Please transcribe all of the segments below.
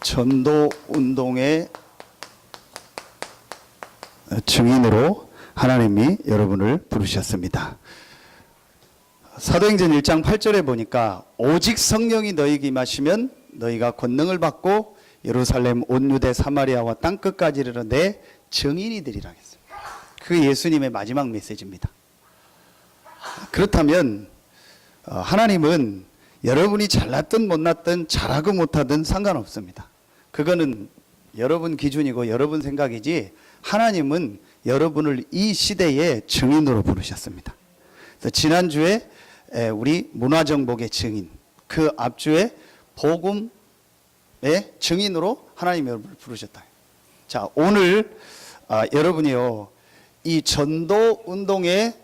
전도 운동의 증인으로 하나님이 여러분을 부르셨습니다. 사도행전 1장 8절에 보니까 오직 성령이 너희에게 임하시면 너희가 권능을 받고 예루살렘 온 유대 사마리아와 땅끝까지 이르러 내 증인이 되리라 했습니다. 그 예수님의 마지막 메시지입니다. 그렇다면 하나님은 여러분이 잘났든 못났든 잘하고 못하든 상관없습니다. 그거는 여러분 기준이고 여러분 생각이지, 하나님은 여러분을 이 시대의 증인으로 부르셨습니다. 그래서 지난주에 우리 문화정복의 증인, 그 앞주에 복음의 증인으로 하나님이 여러분을 부르셨다. 자, 오늘 여러분이요, 이 전도 운동의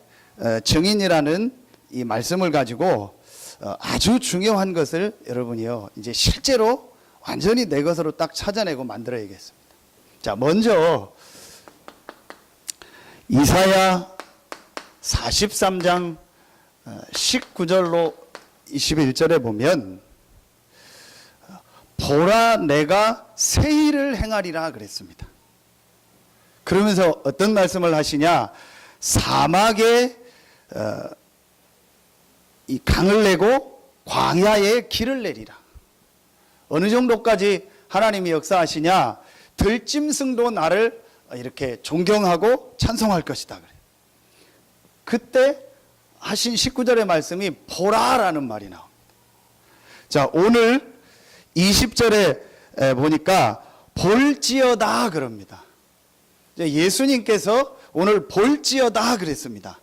증인이라는 이 말씀을 가지고 아주 중요한 것을 여러분이요, 이제 실제로 완전히 내 것으로 딱 찾아내고 만들어야겠습니다. 자, 먼저 이사야 43장 19절로 21절에 보면 보라 내가 새 일을 행하리라 그랬습니다. 그러면서 어떤 말씀을 하시냐, 사막에 이 강을 내고 광야에 길을 내리라. 어느 정도까지 하나님이 역사하시냐, 들짐승도 나를 이렇게 존경하고 찬송할 것이다 그래요. 그때 하신 19절의 말씀이 보라라는 말이 나옵니다. 자, 오늘 20절에 보니까 볼지어다 그럽니다. 예수님께서 오늘 볼지어다 그랬습니다.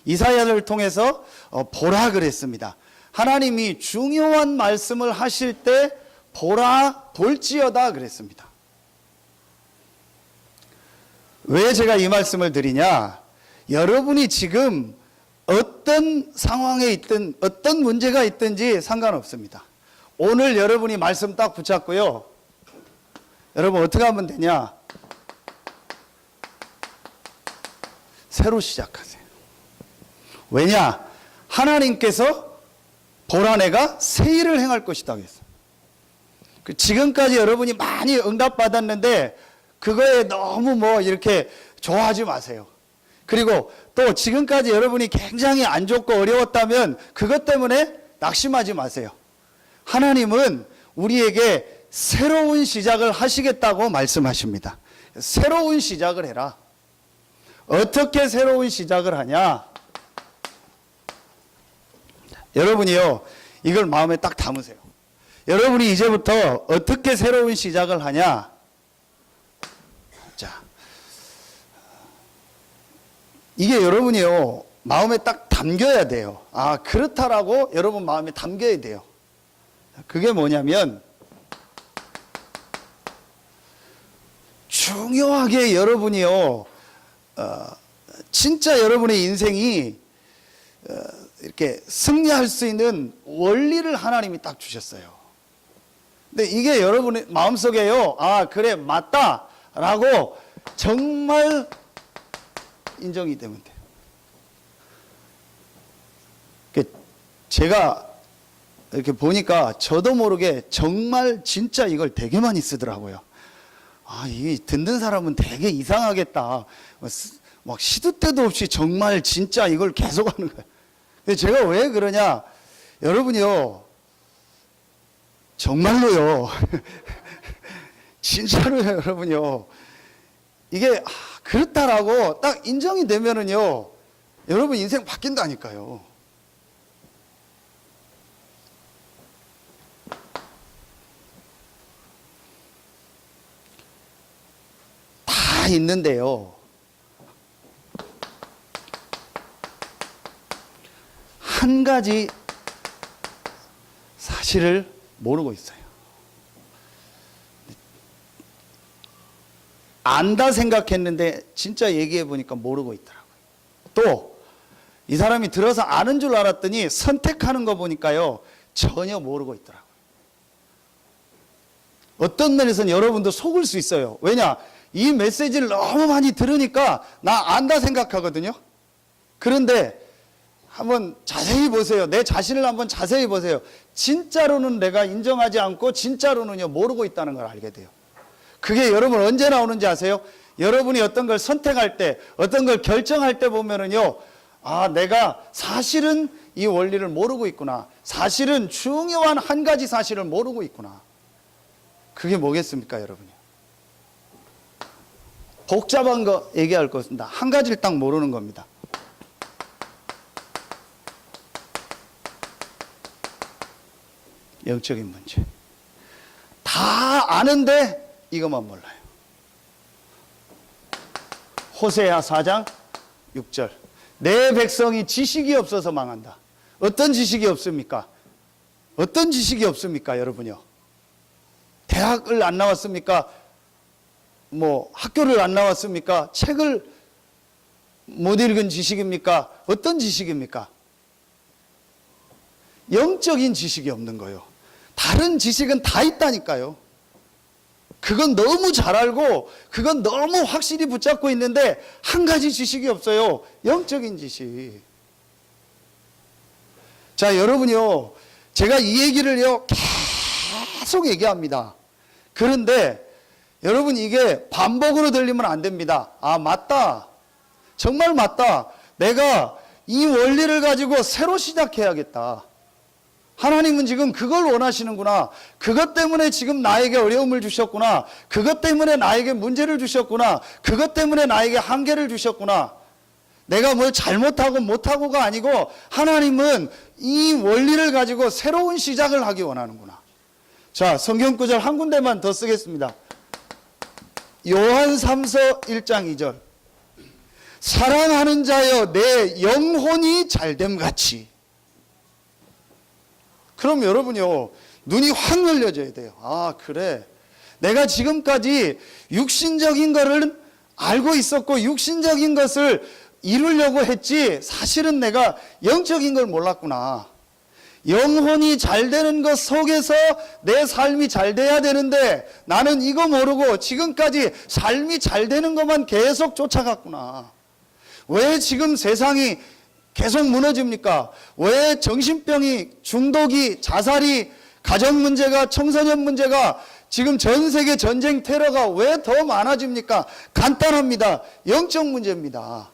이사야를 통해서 보라 그랬습니다. 하나님이 중요한 말씀을 하실 때 보라, 볼지어다 그랬습니다. 왜 제가 이 말씀을 드리냐, 여러분이 지금 어떤 상황에 있든 어떤 문제가 있든지 상관없습니다. 오늘 여러분이 말씀 딱 붙잡고요, 여러분 어떻게 하면 되냐, 새로 시작하세요. 왜냐, 하나님께서 보라 내가 새 일을 행할 것이다 했어요. 지금까지 여러분이 많이 응답받았는데 그거에 너무 이렇게 좋아하지 마세요. 그리고 또 지금까지 여러분이 굉장히 안 좋고 어려웠다면 그것 때문에 낙심하지 마세요. 하나님은 우리에게 새로운 시작을 하시겠다고 말씀하십니다. 새로운 시작을 해라. 어떻게 새로운 시작을 하냐? 여러분이요, 이걸 마음에 딱 담으세요. 여러분이 이제부터 어떻게 새로운 시작을 하냐? 자, 이게 여러분이요, 마음에 딱 담겨야 돼요. 아, 그렇다라고 여러분 마음에 담겨야 돼요. 그게 뭐냐면, 중요하게 여러분이요, 진짜 여러분의 인생이 이렇게 승리할 수 있는 원리를 하나님이 딱 주셨어요. 근데 이게 여러분의 마음속에요, 아 그래 맞다 라고 정말 인정이 되면 돼요. 제가 이렇게 보니까 저도 모르게 정말 진짜 이걸 되게 많이 쓰더라고요. 아, 이 듣는 사람은 되게 이상하겠다, 막 시도 때도 없이 정말 진짜 이걸 계속 하는 거예요. 근데 제가 왜 그러냐, 여러분이요, 정말로요, 진짜로요, 여러분요, 이게 그렇다라고 딱 인정이 되면은요, 여러분 인생 바뀐다니까요. 다 있는데요, 한 가지 사실을 모르고 있어요. 안다 생각했는데 진짜 얘기해 보니까 모르고 있더라고요. 또 이 사람이 들어서 아는 줄 알았더니 선택하는 거 보니까요, 전혀 모르고 있더라고요. 어떤 면에서는 여러분도 속을 수 있어요. 왜냐, 이 메시지를 너무 많이 들으니까 나 안다 생각하거든요. 그런데 한번 자세히 보세요. 내 자신을 한번 자세히 보세요. 진짜로는 내가 인정하지 않고 진짜로는요 모르고 있다는 걸 알게 돼요. 그게 여러분 언제 나오는지 아세요? 여러분이 어떤 걸 선택할 때, 어떤 걸 결정할 때 보면은요, 아, 내가 사실은 이 원리를 모르고 있구나. 사실은 중요한 한 가지 사실을 모르고 있구나. 그게 뭐겠습니까, 여러분이? 복잡한 거 얘기할 것입니다. 한 가지를 딱 모르는 겁니다. 영적인 문제. 다 아는데 이것만 몰라요. 호세아 4장 6절. 내 백성이 지식이 없어서 망한다. 어떤 지식이 없습니까? 어떤 지식이 없습니까, 여러분요? 대학을 안 나왔습니까? 뭐 학교를 안 나왔습니까? 책을 못 읽은 지식입니까? 어떤 지식입니까? 영적인 지식이 없는 거예요. 다른 지식은 다 있다니까요. 그건 너무 잘 알고 그건 너무 확실히 붙잡고 있는데 한 가지 지식이 없어요. 영적인 지식. 자, 여러분요, 제가 이 얘기를요 계속 얘기합니다. 그런데 여러분 이게 반복으로 들리면 안 됩니다. 아, 맞다. 정말 맞다. 내가 이 원리를 가지고 새로 시작해야겠다. 하나님은 지금 그걸 원하시는구나. 그것 때문에 지금 나에게 어려움을 주셨구나. 그것 때문에 나에게 문제를 주셨구나. 그것 때문에 나에게 한계를 주셨구나. 내가 뭘 잘못하고 못하고가 아니고 하나님은 이 원리를 가지고 새로운 시작을 하기 원하는구나. 자, 성경 구절 한 군데만 더 쓰겠습니다. 요한 3서 1장 2절. 사랑하는 자여 내 영혼이 잘됨 같이. 그럼 여러분요, 눈이 확 열려져야 돼요. 아, 그래. 내가 지금까지 육신적인 거를 알고 있었고 육신적인 것을 이루려고 했지 사실은 내가 영적인 걸 몰랐구나. 영혼이 잘 되는 것 속에서 내 삶이 잘 돼야 되는데 나는 이거 모르고 지금까지 삶이 잘 되는 것만 계속 쫓아갔구나. 왜 지금 세상이 계속 무너집니까? 왜 정신병이, 중독이, 자살이, 가정 문제가, 청소년 문제가, 지금 전 세계 전쟁 테러가 왜 더 많아집니까? 간단합니다. 영적 문제입니다.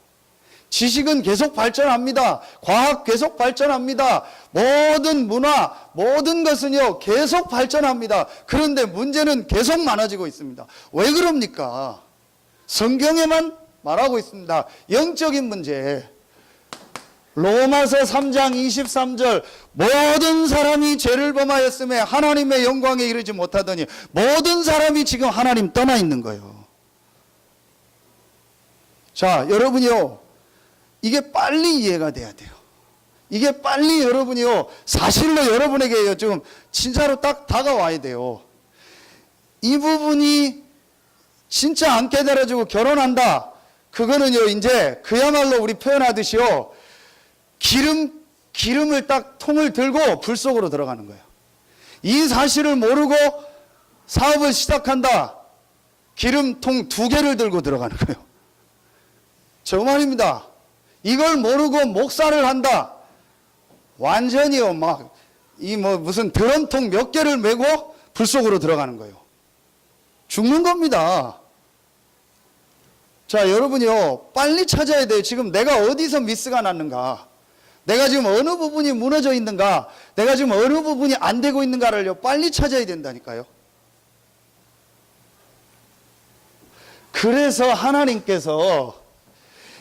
지식은 계속 발전합니다. 과학 계속 발전합니다. 모든 문화, 모든 것은요 계속 발전합니다. 그런데 문제는 계속 많아지고 있습니다. 왜 그럽니까? 성경에만 말하고 있습니다. 영적인 문제. 로마서 3장 23절. 모든 사람이 죄를 범하였음에 하나님의 영광에 이르지 못하더니 모든 사람이 지금 하나님 떠나 있는 거예요. 자, 여러분이요, 이게 빨리 이해가 돼야 돼요. 이게 빨리 여러분이요, 사실로 여러분에게 좀 진짜로 딱 다가와야 돼요. 이 부분이 진짜 안 깨달아지고 결혼한다. 그거는요, 이제 그야말로 우리 표현하듯이요, 기름을 딱 통을 들고 불 속으로 들어가는 거예요. 이 사실을 모르고 사업을 시작한다. 기름통 2개를 들고 들어가는 거예요. 정말입니다. 이걸 모르고 목사를 한다. 완전히요, 무슨 드럼통 몇 개를 메고 불 속으로 들어가는 거예요. 죽는 겁니다. 자, 여러분이요, 빨리 찾아야 돼요. 지금 내가 어디서 미스가 났는가? 내가 지금 어느 부분이 무너져 있는가? 내가 지금 어느 부분이 안 되고 있는가를요, 빨리 찾아야 된다니까요. 그래서 하나님께서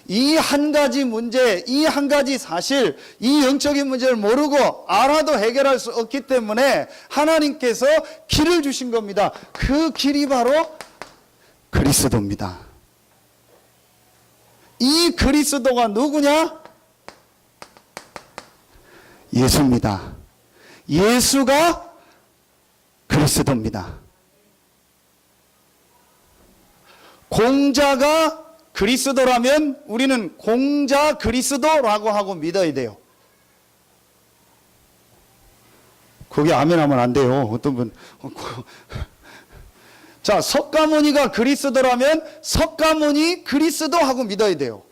이 한 가지 문제, 이 한 가지 사실, 이 영적인 문제를 모르고 알아도 해결할 수 없기 때문에 하나님께서 길을 주신 겁니다. 그 길이 바로 그리스도입니다. 이 그리스도가 누구냐? 예수입니다. 예수가 그리스도입니다. 공자가 그리스도라면 우리는 공자 그리스도라고 하고 믿어야 돼요. 거기 아멘 하면 안 돼요. 어떤 분. 자, 석가모니가 그리스도라면 석가모니 그리스도 하고 믿어야 돼요.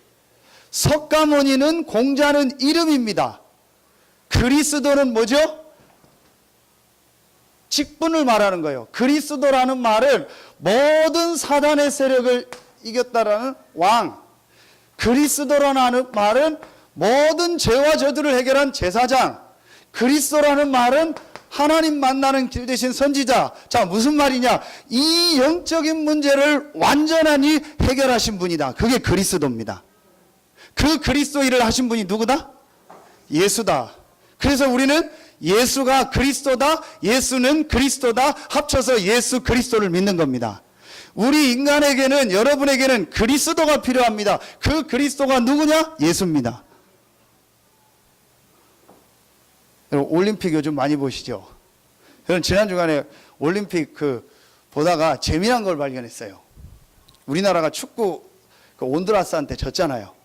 석가모니는 공자는 이름입니다. 그리스도는 뭐죠? 직분을 말하는 거예요. 그리스도라는 말은 모든 사단의 세력을 이겼다라는 왕. 그리스도라는 말은 모든 죄와 저주를 해결한 제사장. 그리스도라는 말은 하나님 만나는 길 되신 선지자. 자, 무슨 말이냐? 이 영적인 문제를 완전히 해결하신 분이다. 그게 그리스도입니다. 그 그리스도 일을 하신 분이 누구다? 예수다. 그래서 우리는 예수가 그리스도다, 예수는 그리스도다 합쳐서 예수 그리스도를 믿는 겁니다. 우리 인간에게는, 여러분에게는 그리스도가 필요합니다. 그 그리스도가 누구냐? 예수입니다. 여러분, 올림픽 요즘 많이 보시죠? 저는 지난 주간에 올림픽 보다가 재미난 걸 발견했어요. 우리나라가 축구 온두라스한테 졌잖아요.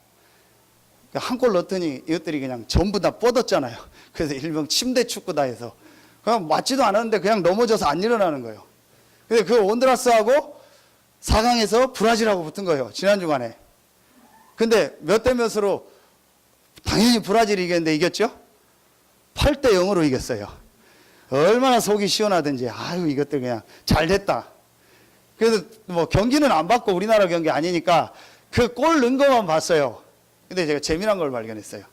한 골 넣었더니 이것들이 그냥 전부 다 뻗었잖아요. 그래서 일명 침대 축구다 해서 그냥 맞지도 않았는데 그냥 넘어져서 안 일어나는 거예요. 근데 그 온두라스하고 4강에서 브라질하고 붙은 거예요. 지난 주간에. 근데 몇 대 몇으로 당연히 브라질이 이겼는데 이겼죠? 8대 0으로 이겼어요. 얼마나 속이 시원하든지 아유 이것들 그냥 잘 됐다. 그래서 뭐 경기는 안 봤고 우리나라 경기 아니니까 그 골 넣은 것만 봤어요. 근데 제가 재미난 걸 발견했어요.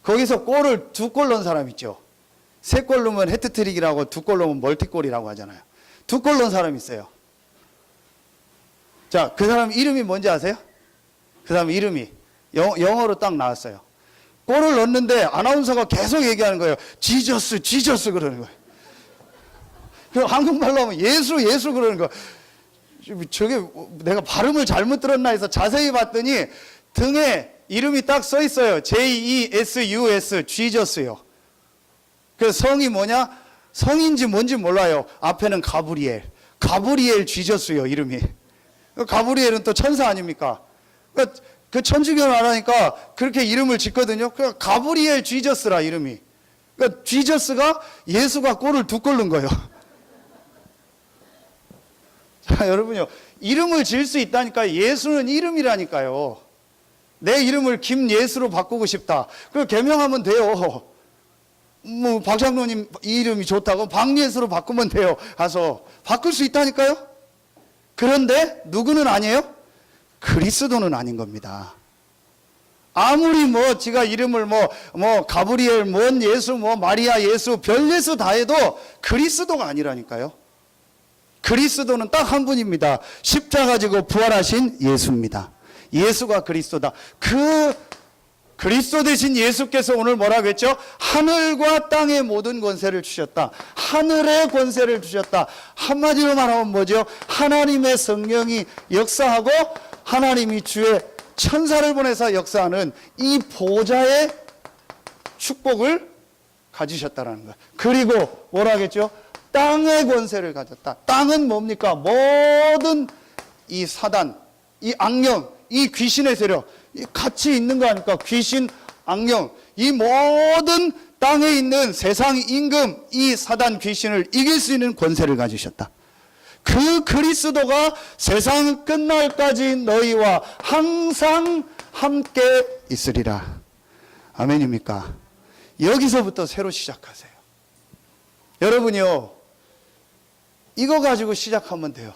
거기서 골을 2골 넣은 사람 있죠. 3골 넣으면 해트트릭이라고 2골 넣으면 멀티골이라고 하잖아요. 2골 넣은 사람 있어요. 자, 그 사람 이름이 뭔지 아세요? 그 사람 이름이 영어로 딱 나왔어요. 골을 넣었는데 아나운서가 계속 얘기하는 거예요. 지저스, 지저스 그러는 거예요. 그 한국말로 하면 예수, 예수 그러는 거예요. 저게 내가 발음을 잘못 들었나 해서 자세히 봤더니 등에 이름이 딱 써 있어요. J-E-S-U-S, 지저스요. 그 성이 뭐냐? 성인지 뭔지 몰라요. 앞에는 가브리엘. 가브리엘 지저스요, 이름이. 가브리엘은 또 천사 아닙니까? 그 천주교는 안 하니까 그렇게 이름을 짓거든요. 그 가브리엘 지저스라 이름이. 그러니까 지저스가 예수가 골을 2골 넣은 거예요. 자, 여러분요. 이름을 지을 수 있다니까. 예수는 이름이라니까요. 내 이름을 김예수로 바꾸고 싶다. 그 개명하면 돼요. 뭐 박장로님 이 이름이 좋다고 박예수로 바꾸면 돼요. 가서 바꿀 수 있다니까요. 그런데 누구는 아니에요? 그리스도는 아닌 겁니다. 아무리 뭐 지가 이름을 뭐 가브리엘, 뭔 예수, 뭐 마리아 예수, 별 예수 다 해도 그리스도가 아니라니까요. 그리스도는 딱 한 분입니다. 십자가 지고 부활하신 예수입니다. 예수가 그리스도다. 그 그리스도 되신 예수께서 오늘 뭐라고 했죠? 하늘과 땅의 모든 권세를 주셨다. 하늘의 권세를 주셨다. 한마디로 말하면 뭐죠? 하나님의 성령이 역사하고 하나님이 주의 천사를 보내서 역사하는 이 보좌의 축복을 가지셨다라는 거예요. 그리고 뭐라고 했죠? 땅의 권세를 가졌다. 땅은 뭡니까? 모든 이 사단, 이 악령, 이 귀신의 세력, 같이 있는 거 아닙니까? 귀신, 악령, 이 모든 땅에 있는 세상 임금, 이 사단 귀신을 이길 수 있는 권세를 가지셨다. 그 그리스도가 세상 끝날까지 너희와 항상 함께 있으리라. 아멘입니까? 여기서부터 새로 시작하세요. 여러분이요, 이거 가지고 시작하면 돼요.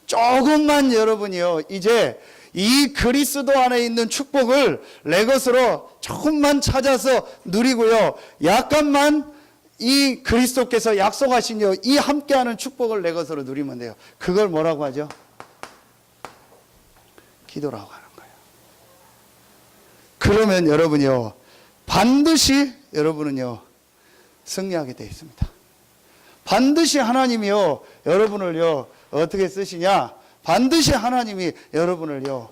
조금만 여러분이요, 이제 이 그리스도 안에 있는 축복을 내 것으로 조금만 찾아서 누리고요, 약간만 이 그리스도께서 약속하신 이 함께하는 축복을 내 것으로 누리면 돼요. 그걸 뭐라고 하죠? 기도라고 하는 거예요. 그러면 여러분이요, 반드시 여러분은요, 승리하게 되어 있습니다. 반드시 하나님이요, 여러분을요, 어떻게 쓰시냐? 반드시 하나님이 여러분을요,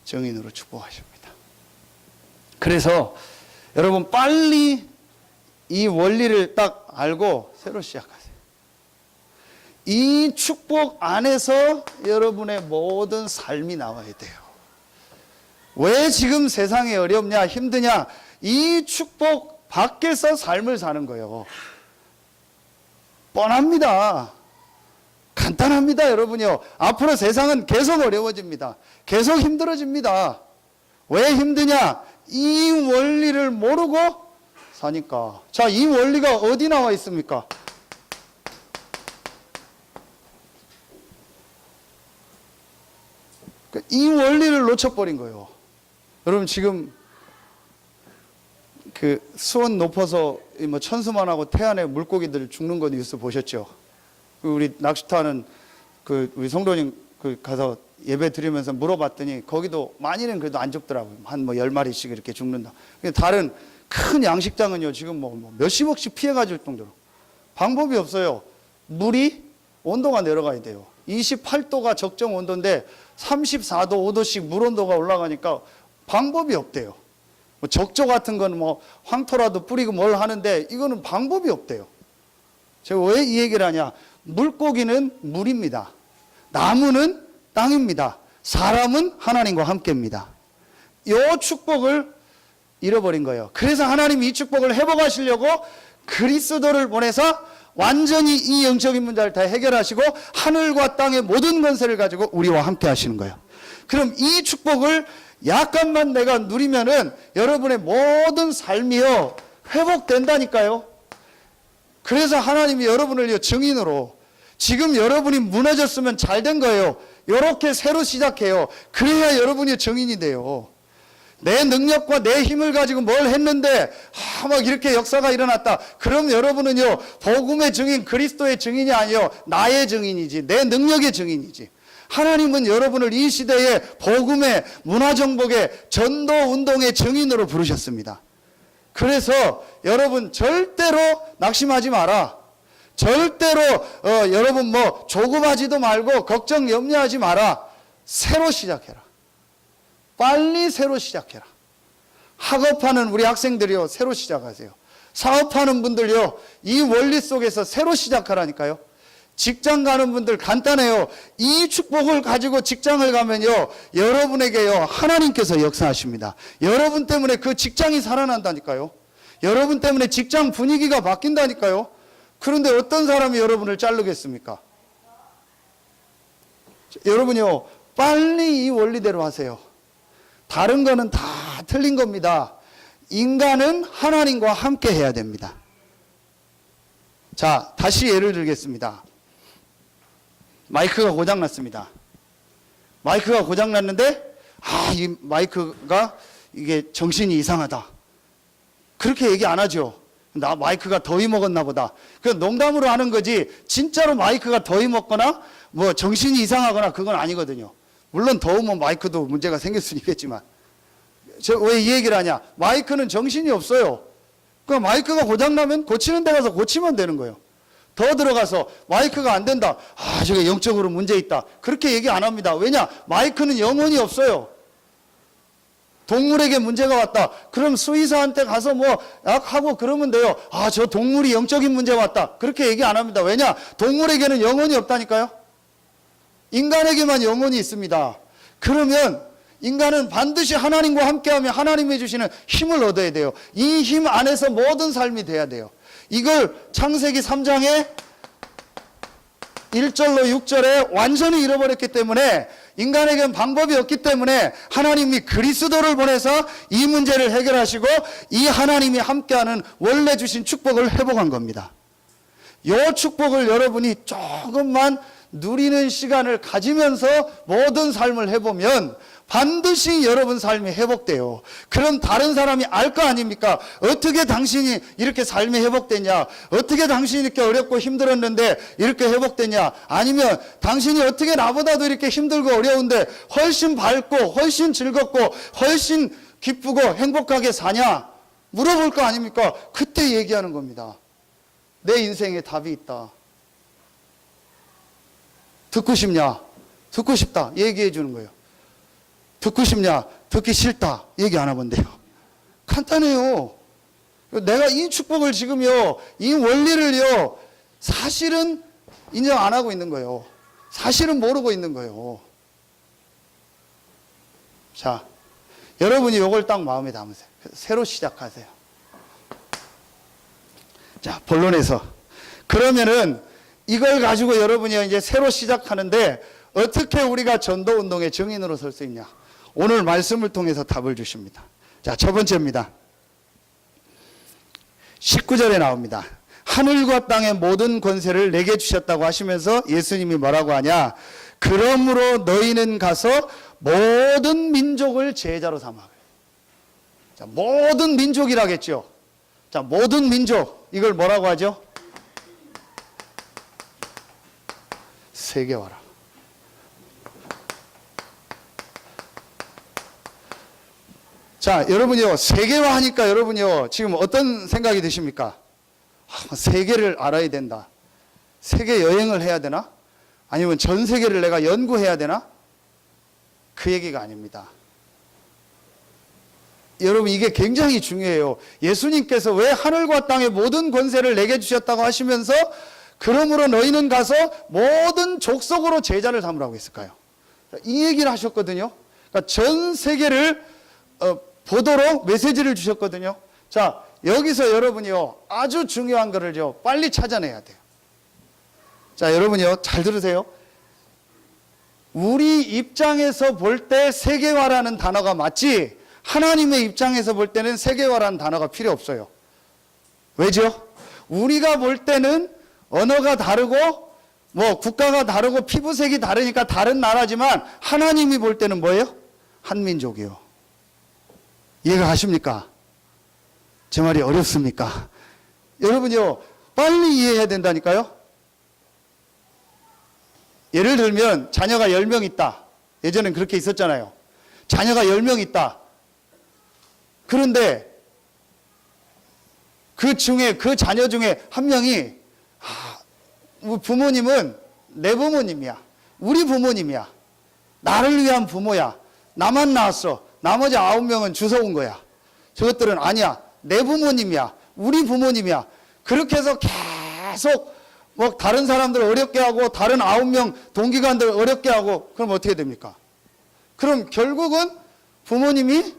정인으로 축복하십니다. 그래서 여러분 빨리 이 원리를 딱 알고 새로 시작하세요. 이 축복 안에서 여러분의 모든 삶이 나와야 돼요. 왜 지금 세상이 어렵냐, 힘드냐? 이 축복 밖에서 삶을 사는 거예요. 뻔합니다. 간단합니다, 여러분요. 앞으로 세상은 계속 어려워집니다. 계속 힘들어집니다. 왜 힘드냐? 이 원리를 모르고 사니까. 자, 이 원리가 어디 나와 있습니까? 이 원리를 놓쳐버린 거예요. 여러분, 지금 그 수온 높아서 뭐 천수만하고 태안에 물고기들 죽는 거 뉴스 보셨죠? 우리 낚시터하는 그 우리 성도님 그 가서 예배 드리면서 물어봤더니 거기도 많이는 그래도 안 죽더라고요. 한 뭐 10마리씩 이렇게 죽는다. 다른 큰 양식장은요, 지금 뭐 몇십억씩 피해가질 정도로. 방법이 없어요. 물이 온도가 내려가야 돼요. 28도가 적정 온도인데 34도, 5도씩 물 온도가 올라가니까 방법이 없대요. 뭐 적조 같은 거는 뭐 황토라도 뿌리고 뭘 하는데 이거는 방법이 없대요. 제가 왜 이 얘기를 하냐? 물고기는 물입니다. 나무는 땅입니다. 사람은 하나님과 함께입니다. 이 축복을 잃어버린 거예요. 그래서 하나님이 이 축복을 회복하시려고 그리스도를 보내서 완전히 이 영적인 문제를 다 해결하시고 하늘과 땅의 모든 권세를 가지고 우리와 함께 하시는 거예요. 그럼 이 축복을 약간만 내가 누리면은 여러분의 모든 삶이요 회복된다니까요. 그래서 하나님이 여러분을 증인으로, 지금 여러분이 무너졌으면 잘 된 거예요. 이렇게 새로 시작해요. 그래야 여러분이 증인이 돼요. 내 능력과 내 힘을 가지고 뭘 했는데 막 이렇게 역사가 일어났다. 그럼 여러분은요 복음의 증인, 그리스도의 증인이 아니요 나의 증인이지, 내 능력의 증인이지. 하나님은 여러분을 이 시대의 복음의 문화정복의 전도 운동의 증인으로 부르셨습니다. 그래서 여러분 절대로 낙심하지 마라. 절대로 여러분 뭐 조급하지도 말고 걱정 염려하지 마라. 새로 시작해라. 빨리 새로 시작해라. 학업하는 우리 학생들이요 새로 시작하세요. 사업하는 분들요 이 원리 속에서 새로 시작하라니까요. 직장 가는 분들 간단해요. 이 축복을 가지고 직장을 가면요 여러분에게요 하나님께서 역사하십니다. 여러분 때문에 그 직장이 살아난다니까요. 여러분 때문에 직장 분위기가 바뀐다니까요. 그런데 어떤 사람이 여러분을 자르겠습니까? 여러분요 빨리 이 원리대로 하세요. 다른 거는 다 틀린 겁니다. 인간은 하나님과 함께 해야 됩니다. 자, 다시 예를 들겠습니다. 마이크가 고장났습니다. 마이크가 고장났는데 이 마이크가 이게 정신이 이상하다. 그렇게 얘기 안 하죠. 나 마이크가 더위 먹었나 보다. 그 농담으로 하는 거지 진짜로 마이크가 더위 먹거나 뭐 정신이 이상하거나 그건 아니거든요. 물론 더우면 마이크도 문제가 생길 수는 있겠지만, 제가 왜 이 얘기를 하냐? 마이크는 정신이 없어요. 그러니까 마이크가 고장나면 고치는 데 가서 고치면 되는 거예요. 더 들어가서 마이크가 안 된다. 저게 영적으로 문제 있다. 그렇게 얘기 안 합니다. 왜냐? 마이크는 영혼이 없어요. 동물에게 문제가 왔다. 그럼 수의사한테 가서 뭐 약하고 그러면 돼요. 저 동물이 영적인 문제 왔다. 그렇게 얘기 안 합니다. 왜냐? 동물에게는 영혼이 없다니까요. 인간에게만 영혼이 있습니다. 그러면 인간은 반드시 하나님과 함께하며 하나님이 주시는 힘을 얻어야 돼요. 이 힘 안에서 모든 삶이 돼야 돼요. 이걸 창세기 3장에 1절로 6절에 완전히 잃어버렸기 때문에, 인간에게는 방법이 없기 때문에 하나님이 그리스도를 보내서 이 문제를 해결하시고 이 하나님이 함께하는 원래 주신 축복을 회복한 겁니다. 이 축복을 여러분이 조금만 누리는 시간을 가지면서 모든 삶을 해보면 반드시 여러분 삶이 회복돼요. 그럼 다른 사람이 알 거 아닙니까? 어떻게 당신이 이렇게 삶이 회복되냐? 어떻게 당신이 이렇게 어렵고 힘들었는데 이렇게 회복되냐? 아니면 당신이 어떻게 나보다도 이렇게 힘들고 어려운데 훨씬 밝고 훨씬 즐겁고 훨씬 기쁘고 행복하게 사냐? 물어볼 거 아닙니까? 그때 얘기하는 겁니다. 내 인생에 답이 있다. 듣고 싶냐? 듣고 싶다. 얘기해 주는 거예요. 듣고 싶냐? 듣기 싫다. 얘기 안 하면 돼요. 간단해요. 내가 이 축복을 지금요, 이 원리를요, 사실은 인정 안 하고 있는 거예요. 사실은 모르고 있는 거예요. 자, 여러분이 이걸 딱 마음에 담으세요. 새로 시작하세요. 자, 본론에서. 그러면은 이걸 가지고 여러분이 이제 새로 시작하는데 어떻게 우리가 전도운동의 증인으로 설 수 있냐? 오늘 말씀을 통해서 답을 주십니다. 자, 첫 번째입니다. 19절에 나옵니다. 하늘과 땅의 모든 권세를 내게 주셨다고 하시면서 예수님이 뭐라고 하냐? 그러므로 너희는 가서 모든 민족을 제자로 삼아. 자, 모든 민족이라겠죠. 자, 모든 민족. 이걸 뭐라고 하죠? 세계화라. 자, 여러분이요, 세계화 하니까 여러분이요, 지금 어떤 생각이 드십니까? 세계를 알아야 된다. 세계 여행을 해야 되나? 아니면 전 세계를 내가 연구해야 되나? 그 얘기가 아닙니다. 여러분, 이게 굉장히 중요해요. 예수님께서 왜 하늘과 땅의 모든 권세를 내게 주셨다고 하시면서 그러므로 너희는 가서 모든 족속으로 제자를 삼으라고 했을까요? 이 얘기를 하셨거든요. 그러니까 전 세계를 보도록 메시지를 주셨거든요. 자, 여기서 여러분이요, 아주 중요한 거를요, 빨리 찾아내야 돼요. 자, 여러분이요, 잘 들으세요. 우리 입장에서 볼 때 세계화라는 단어가 맞지, 하나님의 입장에서 볼 때는 세계화라는 단어가 필요 없어요. 왜죠? 우리가 볼 때는 언어가 다르고, 국가가 다르고, 피부색이 다르니까 다른 나라지만, 하나님이 볼 때는 뭐예요? 한민족이요. 이해가 가십니까? 제 말이 어렵습니까? 여러분요, 빨리 이해해야 된다니까요? 예를 들면, 자녀가 10명 있다. 예전엔 그렇게 있었잖아요. 자녀가 10명 있다. 그런데, 그 자녀 중에 한 명이, 부모님은 내 부모님이야. 우리 부모님이야. 나를 위한 부모야. 나만 낳았어. 나머지 9명은 주워온 거야. 저것들은 아니야. 내 부모님이야. 우리 부모님이야. 그렇게 해서 계속 다른 사람들 어렵게 하고 다른 9명 동기관들 어렵게 하고 그럼 어떻게 됩니까? 그럼 결국은 부모님이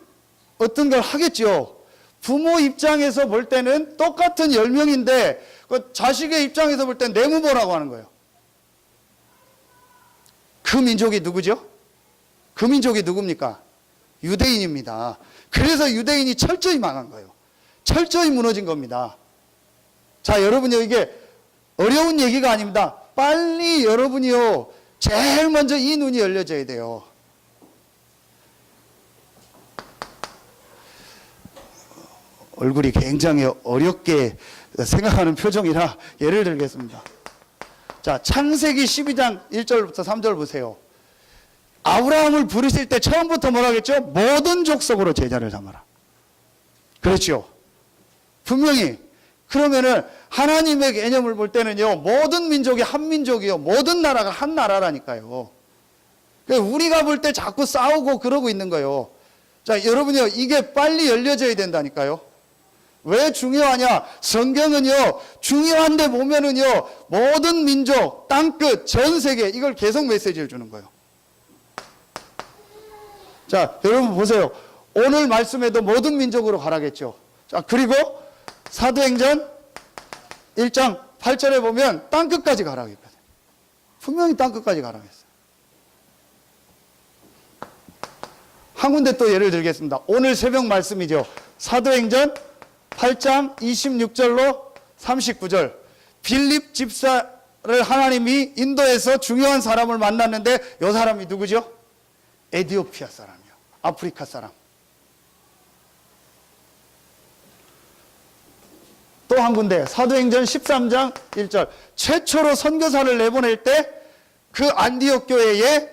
어떤 걸 하겠죠. 부모 입장에서 볼 때는 똑같은 10명인데 그 자식의 입장에서 볼 때는 내무보라고 하는 거예요. 그 민족이 누구죠? 그 민족이 누굽니까? 유대인입니다. 그래서 유대인이 철저히 망한 거예요. 철저히 무너진 겁니다. 자, 여러분요, 이게 어려운 얘기가 아닙니다. 빨리 여러분이요, 제일 먼저 이 눈이 열려져야 돼요. 얼굴이 굉장히 어렵게 생각하는 표정이라 예를 들겠습니다. 자, 창세기 12장 1절부터 3절 보세요. 아브라함을 부르실 때 처음부터 뭐라 했죠? 모든 족속으로 제자를 삼아라. 그렇죠. 분명히. 그러면은 하나님의 개념을 볼 때는요, 모든 민족이 한 민족이요, 모든 나라가 한 나라라니까요. 우리가 볼 때 자꾸 싸우고 그러고 있는 거예요. 자, 여러분요, 이게 빨리 열려져야 된다니까요. 왜 중요하냐? 성경은요, 중요한데 보면은요, 모든 민족, 땅끝, 전 세계, 이걸 계속 메시지를 주는 거예요. 자, 여러분 보세요. 오늘 말씀에도 모든 민족으로 가라겠죠. 자, 그리고 사도행전 1장 8절에 보면 땅끝까지 가라고 했거든요. 분명히 땅끝까지 가라고 했어요. 한 군데 또 예를 들겠습니다. 오늘 새벽 말씀이죠. 사도행전 8장 26절로 39절. 빌립 집사를 하나님이 인도에서 중요한 사람을 만났는데 이 사람이 누구죠? 에티오피아 사람이요. 아프리카 사람. 또 한 군데 사도행전 13장 1절. 최초로 선교사를 내보낼 때 그 안디옥 교회에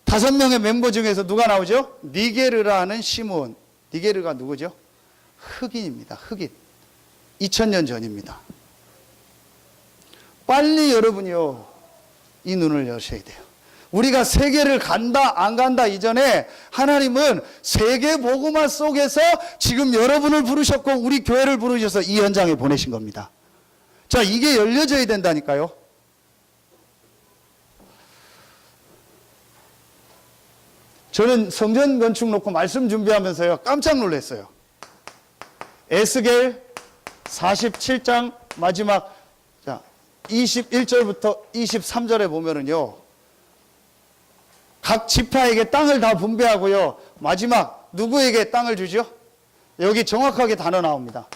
5명의 멤버 중에서 누가 나오죠? 니게르라는 시몬. 니게르가 누구죠? 흑인입니다. 흑인. 2000년 전입니다. 빨리 여러분이요, 이 눈을 여셔야 돼요. 우리가 세계를 간다 안 간다 이전에 하나님은 세계 복음화 속에서 지금 여러분을 부르셨고 우리 교회를 부르셔서 이 현장에 보내신 겁니다. 자, 이게 열려져야 된다니까요. 저는 성전 건축 놓고 말씀 준비하면서요, 깜짝 놀랐어요. 에스겔 47장 마지막, 자, 21절부터 23절에 보면은요, 각 지파에게 땅을 다 분배하고요, 마지막 누구에게 땅을 주죠? 여기 정확하게 단어 나옵니다.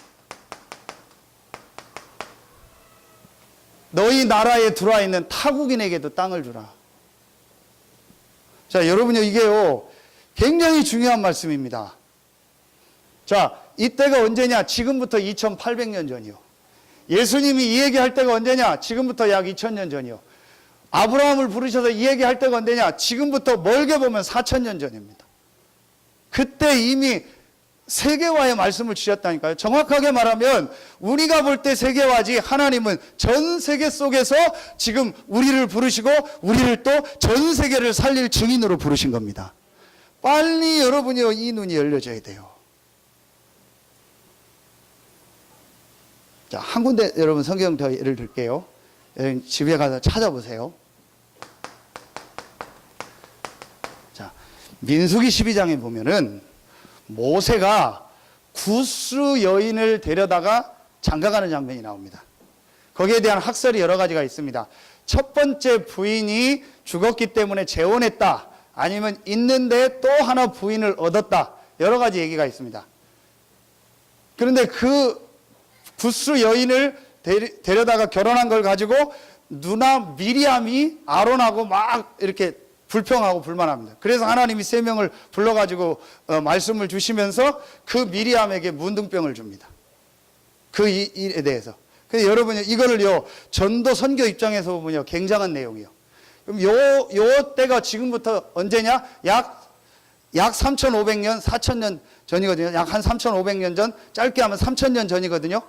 너희 나라에 들어와 있는 타국인에게도 땅을 주라. 자, 여러분요, 이게요, 굉장히 중요한 말씀입니다. 자, 이때가 언제냐? 지금부터 2800년 전이요. 예수님이 이 얘기할 때가 언제냐? 지금부터 약 2000년 전이요. 아브라함을 부르셔서 이 얘기할 때가 언제냐? 지금부터 멀게 보면 4000년 전입니다. 그때 이미 세계화의 말씀을 주셨다니까요. 정확하게 말하면 우리가 볼 때 세계화지, 하나님은 전 세계 속에서 지금 우리를 부르시고 우리를 또 전 세계를 살릴 증인으로 부르신 겁니다. 빨리 여러분이 이 눈이 열려져야 돼요. 자, 한 군데 여러분 성경 더 예를 들게요. 여러분 집에 가서 찾아보세요. 자, 민수기 12장에 보면은 모세가 구스 여인을 데려다가 장가가는 장면이 나옵니다. 거기에 대한 학설이 여러 가지가 있습니다. 첫 번째 부인이 죽었기 때문에 재혼했다, 아니면 있는데 또 하나 부인을 얻었다, 여러 가지 얘기가 있습니다. 그런데 그 구스 여인을 데려다가 결혼한 걸 가지고 누나 미리암이 아론하고 막 이렇게 불평하고 불만합니다. 그래서 하나님이 3명을 불러가지고 말씀을 주시면서 그 미리암에게 문둥병을 줍니다. 그 일에 대해서. 근데 여러분, 이거를요, 전도 선교 입장에서 보면요, 굉장한 내용이에요. 그럼 요 때가 지금부터 언제냐? 약 3500년, 4000년 전이거든요. 약 한 3500년 전, 짧게 하면 3000년 전이거든요.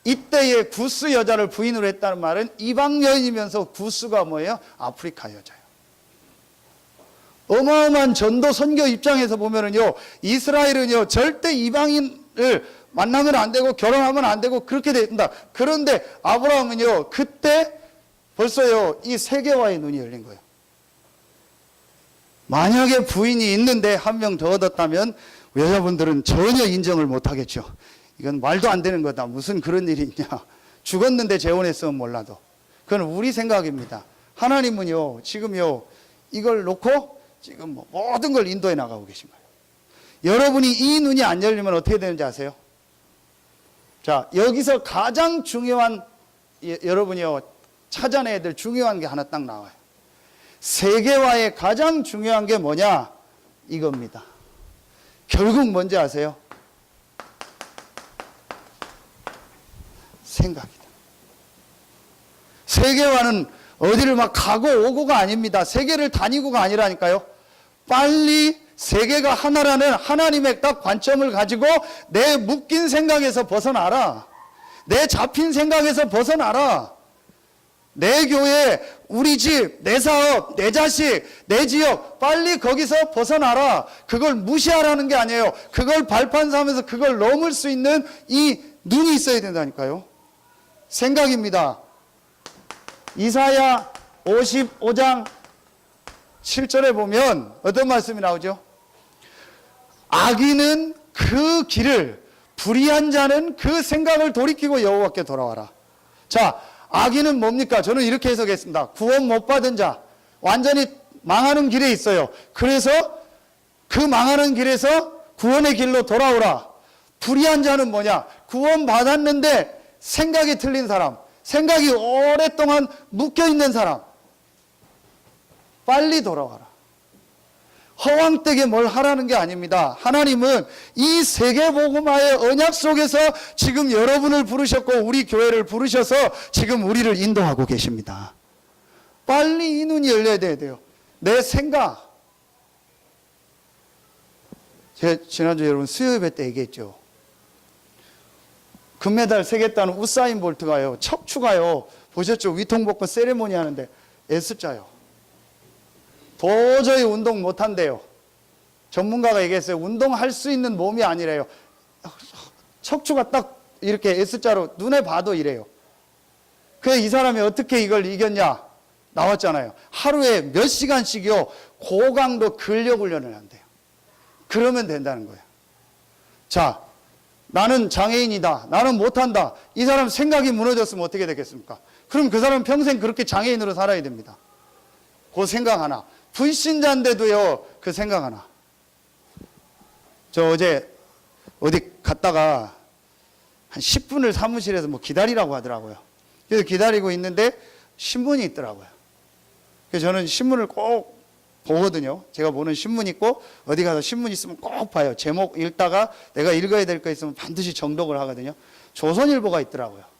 이때에 구스 여자를 부인으로 했다는 말은 이방 여인이면서 구스가 뭐예요? 아프리카 여자예요. 어마어마한 전도 선교 입장에서 보면은요, 이스라엘은요, 절대 이방인을 만나면 안 되고 결혼하면 안 되고 그렇게 된다. 그런데 아브라함은요, 그때 벌써요, 이 세계화의 눈이 열린 거예요. 만약에 부인이 있는데 한 명 더 얻었다면 여자분들은 전혀 인정을 못 하겠죠. 이건 말도 안 되는 거다. 무슨 그런 일이 있냐. 죽었는데 재혼했으면 몰라도. 그건 우리 생각입니다. 하나님은요, 지금요, 이걸 놓고 지금 모든 걸 인도해 나가고 계신 거예요. 여러분이 이 눈이 안 열리면 어떻게 되는지 아세요? 자, 여기서 가장 중요한, 여러분이요, 찾아내야 될 중요한 게 하나 딱 나와요. 세계화의 가장 중요한 게 뭐냐? 이겁니다. 결국 뭔지 아세요? 생각이다. 세계화는 어디를 막 가고 오고가 아닙니다. 세계를 다니고가 아니라니까요. 빨리 세계가 하나라는 하나님의 딱 관점을 가지고 내 묶인 생각에서 벗어나라. 내 잡힌 생각에서 벗어나라. 내 교회, 우리 집, 내 사업, 내 자식, 내 지역, 빨리 거기서 벗어나라. 그걸 무시하라는 게 아니에요. 그걸 발판 삼아서 그걸 넘을 수 있는 이 눈이 있어야 된다니까요. 생각입니다. 이사야 55장 7절에 보면 어떤 말씀이 나오죠? 악인은 그 길을, 불의한 자는 그 생각을 돌이키고 여호와께 돌아와라. 자, 악인은 뭡니까? 저는 이렇게 해석했습니다. 구원 못 받은 자, 완전히 망하는 길에 있어요. 그래서 그 망하는 길에서 구원의 길로 돌아오라. 불의한 자는 뭐냐? 구원 받았는데 생각이 틀린 사람, 생각이 오랫동안 묶여있는 사람, 빨리 돌아와라. 허황되게 뭘 하라는 게 아닙니다. 하나님은 이 세계복음화의 언약 속에서 지금 여러분을 부르셨고 우리 교회를 부르셔서 지금 우리를 인도하고 계십니다. 빨리 이 눈이 열려야 돼요. 내 생각. 제가 지난주에 여러분 수요예배 때 얘기했죠. 금메달 세겠다는 우사인 볼트가요, 척추가요, 보셨죠? 위통복권 세레모니 하는데 S자요. 도저히 운동 못한대요. 전문가가 얘기했어요. 운동할 수 있는 몸이 아니래요. 척추가 딱 이렇게 S자로 눈에 봐도 이래요. 그래서 이 사람이 어떻게 이걸 이겼냐? 나왔잖아요. 하루에 몇 시간씩요, 고강도 근력 훈련을 한대요. 그러면 된다는 거예요. 자, 나는 장애인이다, 나는 못한다, 이 사람 생각이 무너졌으면 어떻게 되겠습니까? 그럼 그 사람은 평생 그렇게 장애인으로 살아야 됩니다. 그 생각 하나. 불신자인데도요, 그 생각 하나. 저 어제 어디 갔다가 한 10분을 사무실에서 뭐 기다리라고 하더라고요. 그래서 기다리고 있는데 신문이 있더라고요. 그래서 저는 신문을 꼭 보거든요. 제가 보는 신문 있고 어디 가서 신문 있으면 꼭 봐요. 제목 읽다가 내가 읽어야 될 거 있으면 반드시 정독을 하거든요. 조선일보가 있더라고요.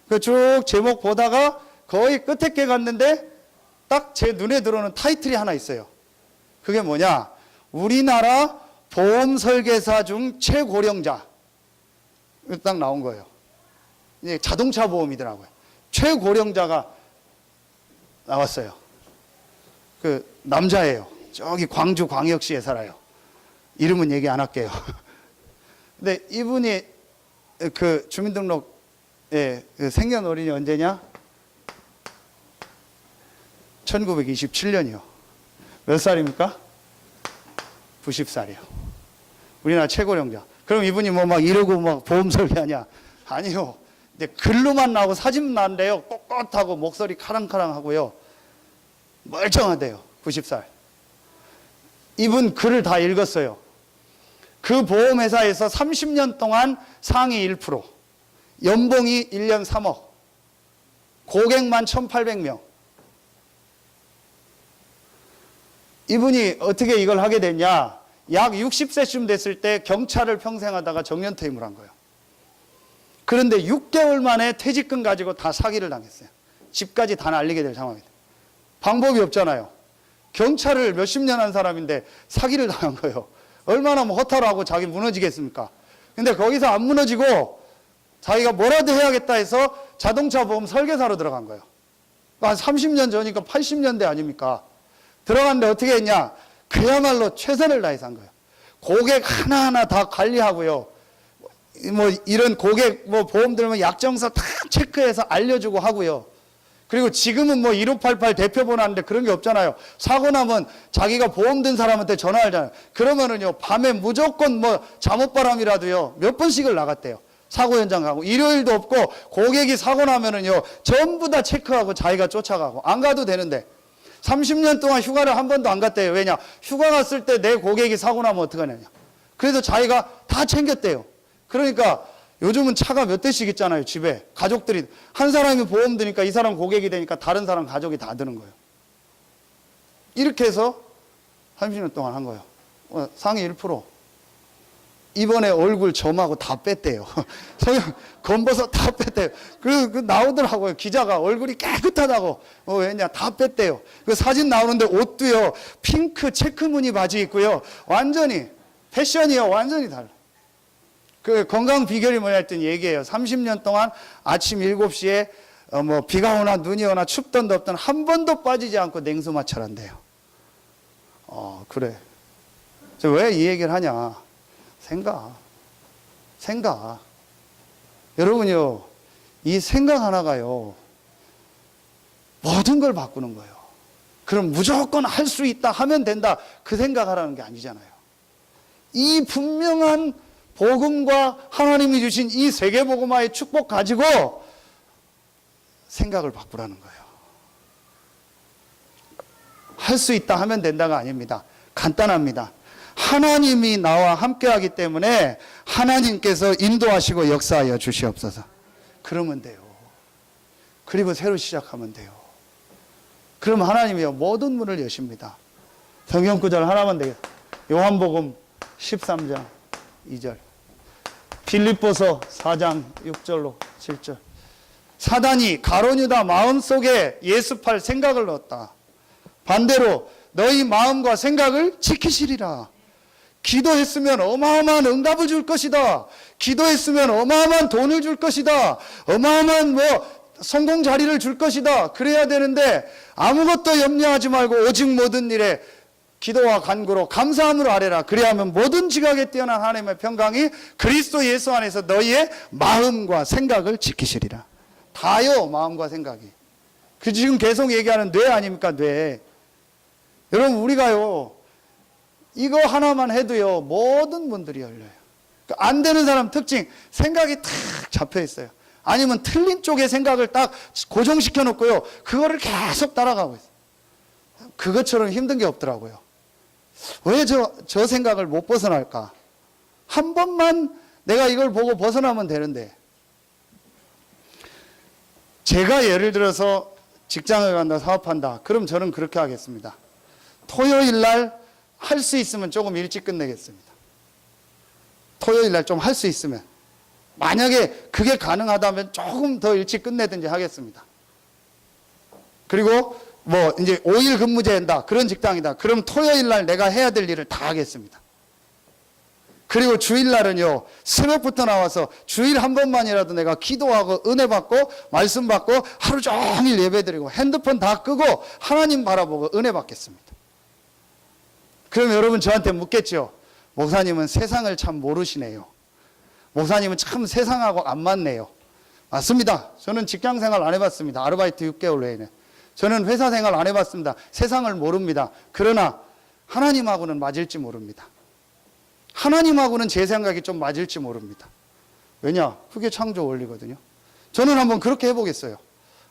그 쭉 제목 보다가 거의 끝에 게 갔는데 딱 제 눈에 들어오는 타이틀이 하나 있어요. 그게 뭐냐? 우리나라 보험 설계사 중 최고령자. 딱 나온 거예요. 이제 자동차 보험이더라고요. 최고령자가 나왔어요. 그 남자예요. 저기 광주 광역시에 살아요. 이름은 얘기 안 할게요. 근데 이분이 그 주민등록에 그 생년월일이 언제냐? 1927년이요. 몇 살입니까? 90살이요. 우리나라 최고령자. 그럼 이분이 뭐 막 이러고 막 보험 설계하냐? 아니요. 근데 글로만 나오고 사진 나는데요. 꼿꼿하고 목소리 카랑카랑하고요. 멀쩡하대요. 90살. 이분 글을 다 읽었어요. 그 보험회사에서 30년 동안 상위 1%, 연봉이 1년 3억, 고객만 1,800명. 이분이 어떻게 이걸 하게 됐냐? 약 60세쯤 됐을 때 경찰을 평생 하다가 정년퇴임을 한 거예요. 그런데 6개월 만에 퇴직금 가지고 다 사기를 당했어요. 집까지 다 날리게 될 상황입니다. 방법이 없잖아요. 경찰을 몇십 년 한 사람인데 사기를 당한 거예요. 얼마나 뭐 허탈하고 자기 무너지겠습니까? 근데 거기서 안 무너지고 자기가 뭐라도 해야겠다 해서 자동차 보험 설계사로 들어간 거예요. 한 30년 전이니까 80년대 아닙니까? 들어갔는데 어떻게 했냐? 그야말로 최선을 다해서 한 거예요. 고객 하나하나 다 관리하고요. 뭐 이런 고객 뭐 보험 들면 약정서 다 체크해서 알려주고 하고요. 그리고 지금은 뭐 1588 대표번호 하는데 그런 게 없잖아요. 사고 나면 자기가 보험 든 사람한테 전화하잖아요. 그러면은요, 밤에 무조건 뭐 잠옷바람이라도요, 몇 번씩을 나갔대요. 사고 현장 가고. 일요일도 없고, 고객이 사고 나면은요, 전부 다 체크하고 자기가 쫓아가고. 안 가도 되는데. 30년 동안 휴가를 한 번도 안 갔대요. 왜냐? 휴가 갔을 때 내 고객이 사고 나면 어떡하냐. 그래서 자기가 다 챙겼대요. 그러니까 요즘은 차가 몇 대씩 있잖아요. 집에 가족들이 한 사람이 보험 드니까 이 사람 고객이 되니까 다른 사람 가족이 다 드는 거예요. 이렇게 해서 30년 동안 한 거예요. 상위 1%. 이번에 얼굴 점하고 다 뺐대요. 성형 검버섯 다 뺐대요. 그 나오더라고요. 기자가 얼굴이 깨끗하다고. 왜냐? 다 뺐대요. 그 사진 나오는데 옷도요. 핑크 체크무늬 바지 입고요. 완전히 패션이요. 완전히 달라. 그 건강 비결이 뭐냐 했더니 얘기해요. 30년 동안 아침 7시에 뭐 비가 오나 눈이 오나 춥던 덥던 한 번도 빠지지 않고 냉수 마찰한대요. 그래. 저 왜 이 얘기를 하냐? 생각. 여러분요, 이 생각 하나가요, 모든 걸 바꾸는 거예요. 그럼 무조건 할 수 있다, 하면 된다, 그 생각하라는 게 아니잖아요. 이 분명한 복음과 하나님이 주신 이 세계복음화의 축복 가지고 생각을 바꾸라는 거예요. 할 수 있다, 하면 된다가 아닙니다. 간단합니다. 하나님이 나와 함께하기 때문에 하나님께서 인도하시고 역사하여 주시옵소서. 그러면 돼요. 그리고 새로 시작하면 돼요. 그러면 하나님이요, 모든 문을 여십니다. 성경 구절 하나만 되겠다. 요한복음 13장 2절, 빌립보서 4장 6절로 7절. 사단이 가룟 유다 마음속에 예수팔 생각을 넣었다. 반대로 너희 마음과 생각을 지키시리라. 기도했으면 어마어마한 응답을 줄 것이다. 기도했으면 어마어마한 돈을 줄 것이다. 어마어마한 뭐 성공 자리를 줄 것이다. 그래야 되는데 아무것도 염려하지 말고 오직 모든 일에 기도와 간구로 감사함으로 아뢰라. 그래야 하면 모든 지각에 뛰어난 하나님의 평강이 그리스도 예수 안에서 너희의 마음과 생각을 지키시리라. 다요, 마음과 생각이. 그 지금 계속 얘기하는 뇌 아닙니까? 뇌. 여러분, 우리가요, 이거 하나만 해도요, 모든 문들이 열려요. 안 되는 사람 특징, 생각이 탁 잡혀 있어요. 아니면 틀린 쪽의 생각을 딱 고정시켜 놓고요. 그거를 계속 따라가고 있어요. 그것처럼 힘든 게 없더라고요. 왜 저 생각을 못 벗어날까? 한 번만 내가 이걸 보고 벗어나면 되는데. 제가 예를 들어서 직장을 간다, 사업한다. 그럼 저는 그렇게 하겠습니다. 토요일 날 할 수 있으면 조금 일찍 끝내겠습니다. 토요일 날 좀 할 수 있으면. 만약에 그게 가능하다면 조금 더 일찍 끝내든지 하겠습니다. 그리고 뭐 이제 5일 근무제한다. 그런 직장이다. 그럼 토요일 날 내가 해야 될 일을 다 하겠습니다. 그리고 주일 날은요, 새벽부터 나와서 주일 한 번만이라도 내가 기도하고 은혜 받고 말씀 받고 하루 종일 예배 드리고 핸드폰 다 끄고 하나님 바라보고 은혜 받겠습니다. 그럼 여러분 저한테 묻겠죠. 목사님은 세상을 참 모르시네요. 목사님은 참 세상하고 안 맞네요. 맞습니다. 저는 직장 생활 안 해봤습니다. 아르바이트 6개월 외에는. 저는 회사 생활 안 해봤습니다. 세상을 모릅니다. 그러나 하나님하고는 맞을지 모릅니다. 하나님하고는 제 생각이 좀 맞을지 모릅니다. 왜냐? 그게 창조 원리거든요. 저는 한번 그렇게 해보겠어요.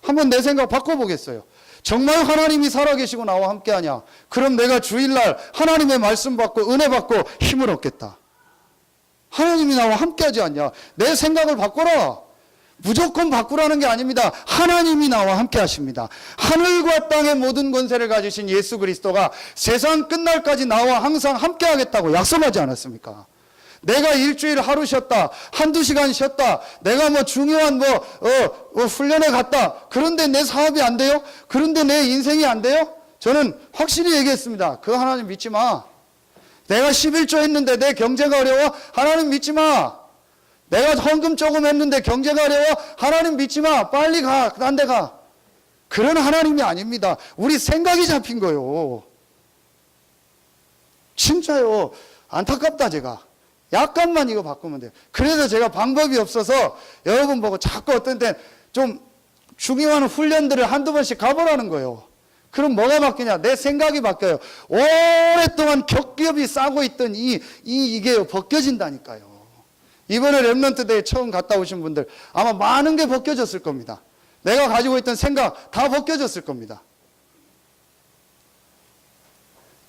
한번 내 생각 바꿔보겠어요. 정말 하나님이 살아계시고 나와 함께하냐? 그럼 내가 주일날 하나님의 말씀 받고 은혜 받고 힘을 얻겠다. 하나님이 나와 함께하지 않냐? 내 생각을 바꿔라. 무조건 바꾸라는 게 아닙니다. 하나님이 나와 함께 하십니다. 하늘과 땅의 모든 권세를 가지신 예수 그리스도가 세상 끝날까지 나와 항상 함께 하겠다고 약속하지 않았습니까? 내가 일주일 하루 쉬었다, 한두 시간 쉬었다, 내가 뭐 중요한 훈련에 갔다. 그런데 내 사업이 안 돼요? 그런데 내 인생이 안 돼요? 저는 확실히 얘기했습니다. 그 하나님 믿지 마. 내가 11조 했는데 내 경제가 어려워? 하나님 믿지 마. 내가 헌금 조금 했는데 경제가 어려워? 하나님 믿지 마. 빨리 가. 딴 데 가. 그런 하나님이 아닙니다. 우리 생각이 잡힌 거요. 진짜요. 안타깝다 제가. 약간만 이거 바꾸면 돼요. 그래서 제가 방법이 없어서 여러분 보고 자꾸 어떤 때 좀 중요한 훈련들을 한두 번씩 가보라는 거예요. 그럼 뭐가 바뀌냐? 내 생각이 바뀌어요. 오랫동안 겹겹이 싸고 있던 이게 벗겨진다니까요. 이번에 렘넌트 대회 처음 갔다 오신 분들 아마 많은 게 벗겨졌을 겁니다. 내가 가지고 있던 생각 다 벗겨졌을 겁니다.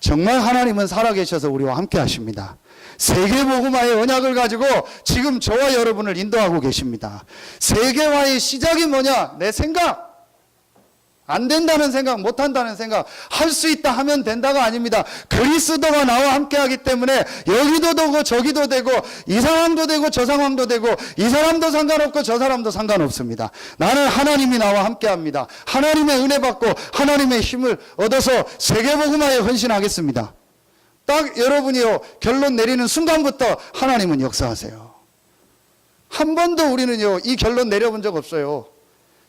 정말 하나님은 살아계셔서 우리와 함께 하십니다. 세계복음화의 언약을 가지고 지금 저와 여러분을 인도하고 계십니다. 세계화의 시작이 뭐냐? 내 생각. 안 된다는 생각, 못 한다는 생각, 할 수 있다 하면 된다가 아닙니다. 그리스도가 나와 함께 하기 때문에 여기도 되고 저기도 되고 이 상황도 되고 저 상황도 되고 이 사람도 상관없고 저 사람도 상관없습니다. 나는 하나님이 나와 함께 합니다. 하나님의 은혜 받고 하나님의 힘을 얻어서 세계복음화에 헌신하겠습니다. 딱 여러분이요 결론 내리는 순간부터 하나님은 역사하세요. 한 번도 우리는요 이 결론 내려본 적 없어요.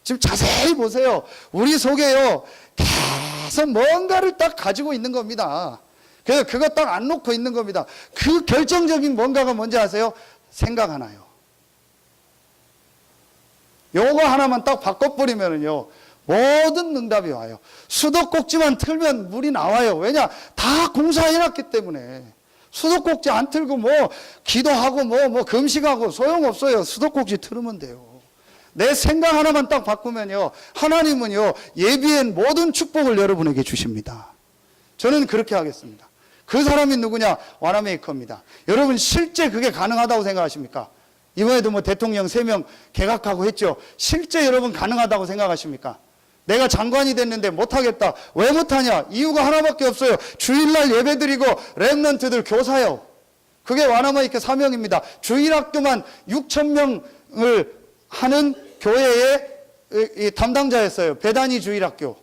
지금 자세히 보세요. 우리 속에요 계속 뭔가를 딱 가지고 있는 겁니다. 그래서 그거 딱 안 놓고 있는 겁니다. 그 결정적인 뭔가가 뭔지 아세요? 생각 하나요. 요거 하나만 딱 바꿔버리면요 모든 응답이 와요. 수도꼭지만 틀면 물이 나와요. 왜냐? 다 공사해놨기 때문에. 수도꼭지 안 틀고 뭐 기도하고 뭐 금식하고 소용없어요. 수도꼭지 틀으면 돼요. 내 생각 하나만 딱 바꾸면요 하나님은요 예비한 모든 축복을 여러분에게 주십니다. 저는 그렇게 하겠습니다. 그 사람이 누구냐? 와나메이커입니다. 여러분 실제 그게 가능하다고 생각하십니까? 이번에도 뭐 대통령 3명 개각하고 했죠. 실제 여러분 가능하다고 생각하십니까? 내가 장관이 됐는데 못하겠다. 왜 못하냐? 이유가 하나밖에 없어요. 주일날 예배드리고 렘넌트들 교사요. 그게 와나메이커 사명입니다. 주일학교만 6,000명을 하는 교회의 담당자였어요. 배단위 주일학교.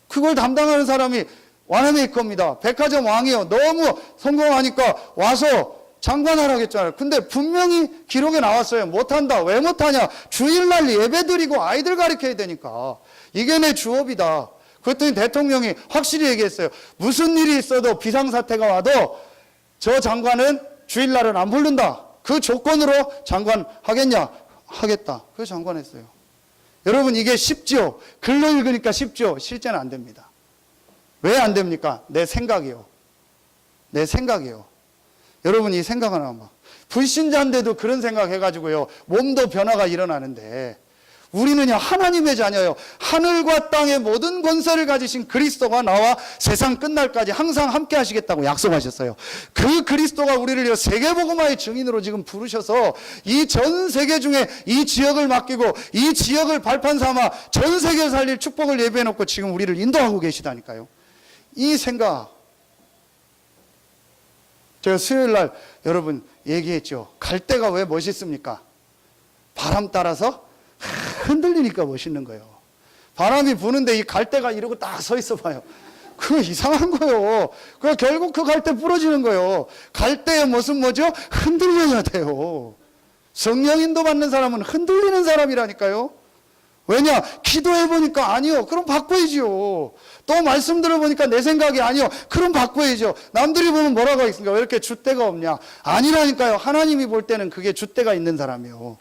그걸 담당하는 사람이 와나메이커입니다. 백화점 왕이요. 너무 성공하니까 와서 장관하라고 했잖아요. 근데 분명히 기록에 나왔어요. 못한다. 왜 못하냐? 주일날 예배드리고 아이들 가르쳐야 되니까. 이게 내 주업이다. 그랬더니 대통령이 확실히 얘기했어요. 무슨 일이 있어도 비상사태가 와도 저 장관은 주일날은 안 부른다. 그 조건으로 장관 하겠냐? 하겠다. 그래서 장관했어요. 여러분 이게 쉽죠? 글로 읽으니까 쉽죠? 실제는 안 됩니다. 왜 안 됩니까? 내 생각이요. 내 생각이요. 여러분 이 생각 하나 봐. 불신자인데도 그런 생각 해가지고요, 몸도 변화가 일어나는데, 우리는요, 하나님의 자녀요. 하늘과 땅의 모든 권세를 가지신 그리스도가 나와 세상 끝날까지 항상 함께 하시겠다고 약속하셨어요. 그 그리스도가 우리를 세계복음화의 증인으로 지금 부르셔서 이 전 세계 중에 이 지역을 맡기고 이 지역을 발판 삼아 전 세계를 살릴 축복을 예비해 놓고 지금 우리를 인도하고 계시다니까요. 이 생각, 제가 수요일 날 여러분 얘기했죠. 갈대가 왜 멋있습니까? 바람 따라서 흔들리니까 멋있는 거예요. 바람이 부는데 이 갈대가 이러고 딱 서 있어 봐요. 그거 이상한 거예요. 그 결국 그 갈대 부러지는 거예요. 갈대의 모습 뭐죠? 흔들려야 돼요. 성령 인도 받는 사람은 흔들리는 사람이라니까요. 왜냐? 기도해 보니까 아니요. 그럼 바꿔야지요. 또 말씀 들어보니까 내 생각이 아니요. 그럼 바꿔야죠. 남들이 보면 뭐라고 하겠습니까? 왜 이렇게 줏대가 없냐? 아니라니까요. 하나님이 볼 때는 그게 줏대가 있는 사람이에요.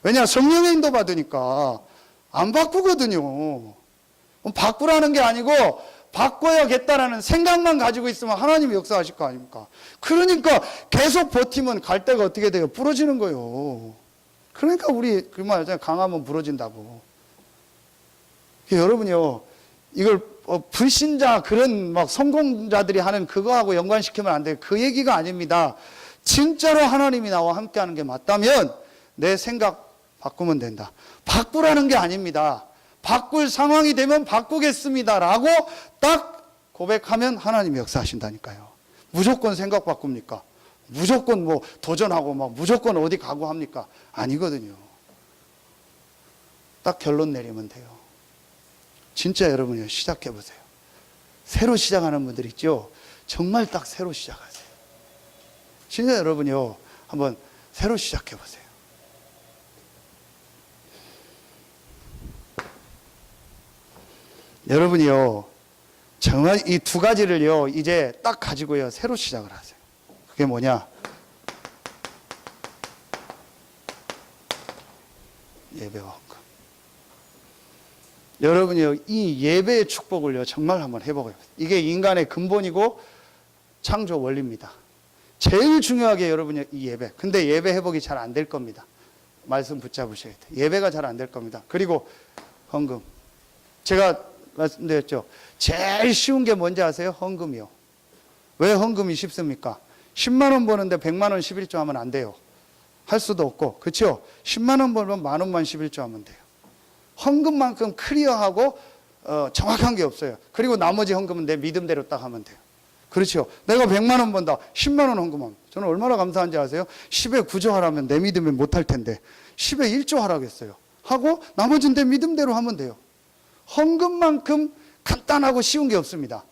왜냐? 성령의 인도 받으니까 안 바꾸거든요. 바꾸라는 게 아니고 바꿔야겠다라는 생각만 가지고 있으면 하나님이 역사하실 거 아닙니까? 그러니까 계속 버티면 갈대가 어떻게 돼요? 부러지는 거예요. 그러니까 우리 그 말이잖아요. 강하면 부러진다고. 여러분요, 이걸 불신자 그런 막 성공자들이 하는 그거하고 연관시키면 안 돼요. 그 얘기가 아닙니다. 진짜로 하나님이 나와 함께하는 게 맞다면 내 생각 바꾸면 된다. 바꾸라는 게 아닙니다. 바꿀 상황이 되면 바꾸겠습니다라고 딱 고백하면 하나님이 역사하신다니까요. 무조건 생각 바꿉니까? 무조건 뭐 도전하고 막 무조건 어디 가고 합니까? 아니거든요. 딱 결론 내리면 돼요. 진짜 여러분요, 시작해 보세요. 새로 시작하는 분들 있죠? 정말 딱 새로 시작하세요. 진짜 여러분요, 한번 새로 시작해 보세요. 여러분이요, 정말 이 두 가지를요, 이제 딱 가지고요, 새로 시작을 하세요. 그게 뭐냐? 예배와 헌금. 여러분이요, 이 예배의 축복을요, 정말 한번 해보고요. 이게 인간의 근본이고 창조 원리입니다. 제일 중요하게 여러분이 이 예배. 근데 예배 회복이 잘 안 될 겁니다. 말씀 붙잡으셔야 돼요. 예배가 잘 안 될 겁니다. 그리고 헌금. 제가 말씀드렸죠. 제일 쉬운 게 뭔지 아세요? 헌금이요. 왜 헌금이 쉽습니까? 10만 원 버는데 100만 원 11조 하면 안 돼요. 할 수도 없고, 그렇죠? 10만 원 벌면 만 원만 11조 하면 돼요. 헌금만큼 클리어하고 정확한 게 없어요. 그리고 나머지 헌금은 내 믿음대로 딱 하면 돼요. 그렇죠? 내가 100만 원 번다. 10만 원 헌금하면 저는 얼마나 감사한지 아세요? 10에 9조 하라면 내 믿으면 못할 텐데 10에 1조 하라겠어요. 하고 나머지는 내 믿음대로 하면 돼요. 헌금만큼 간단하고 쉬운 게 없습니다.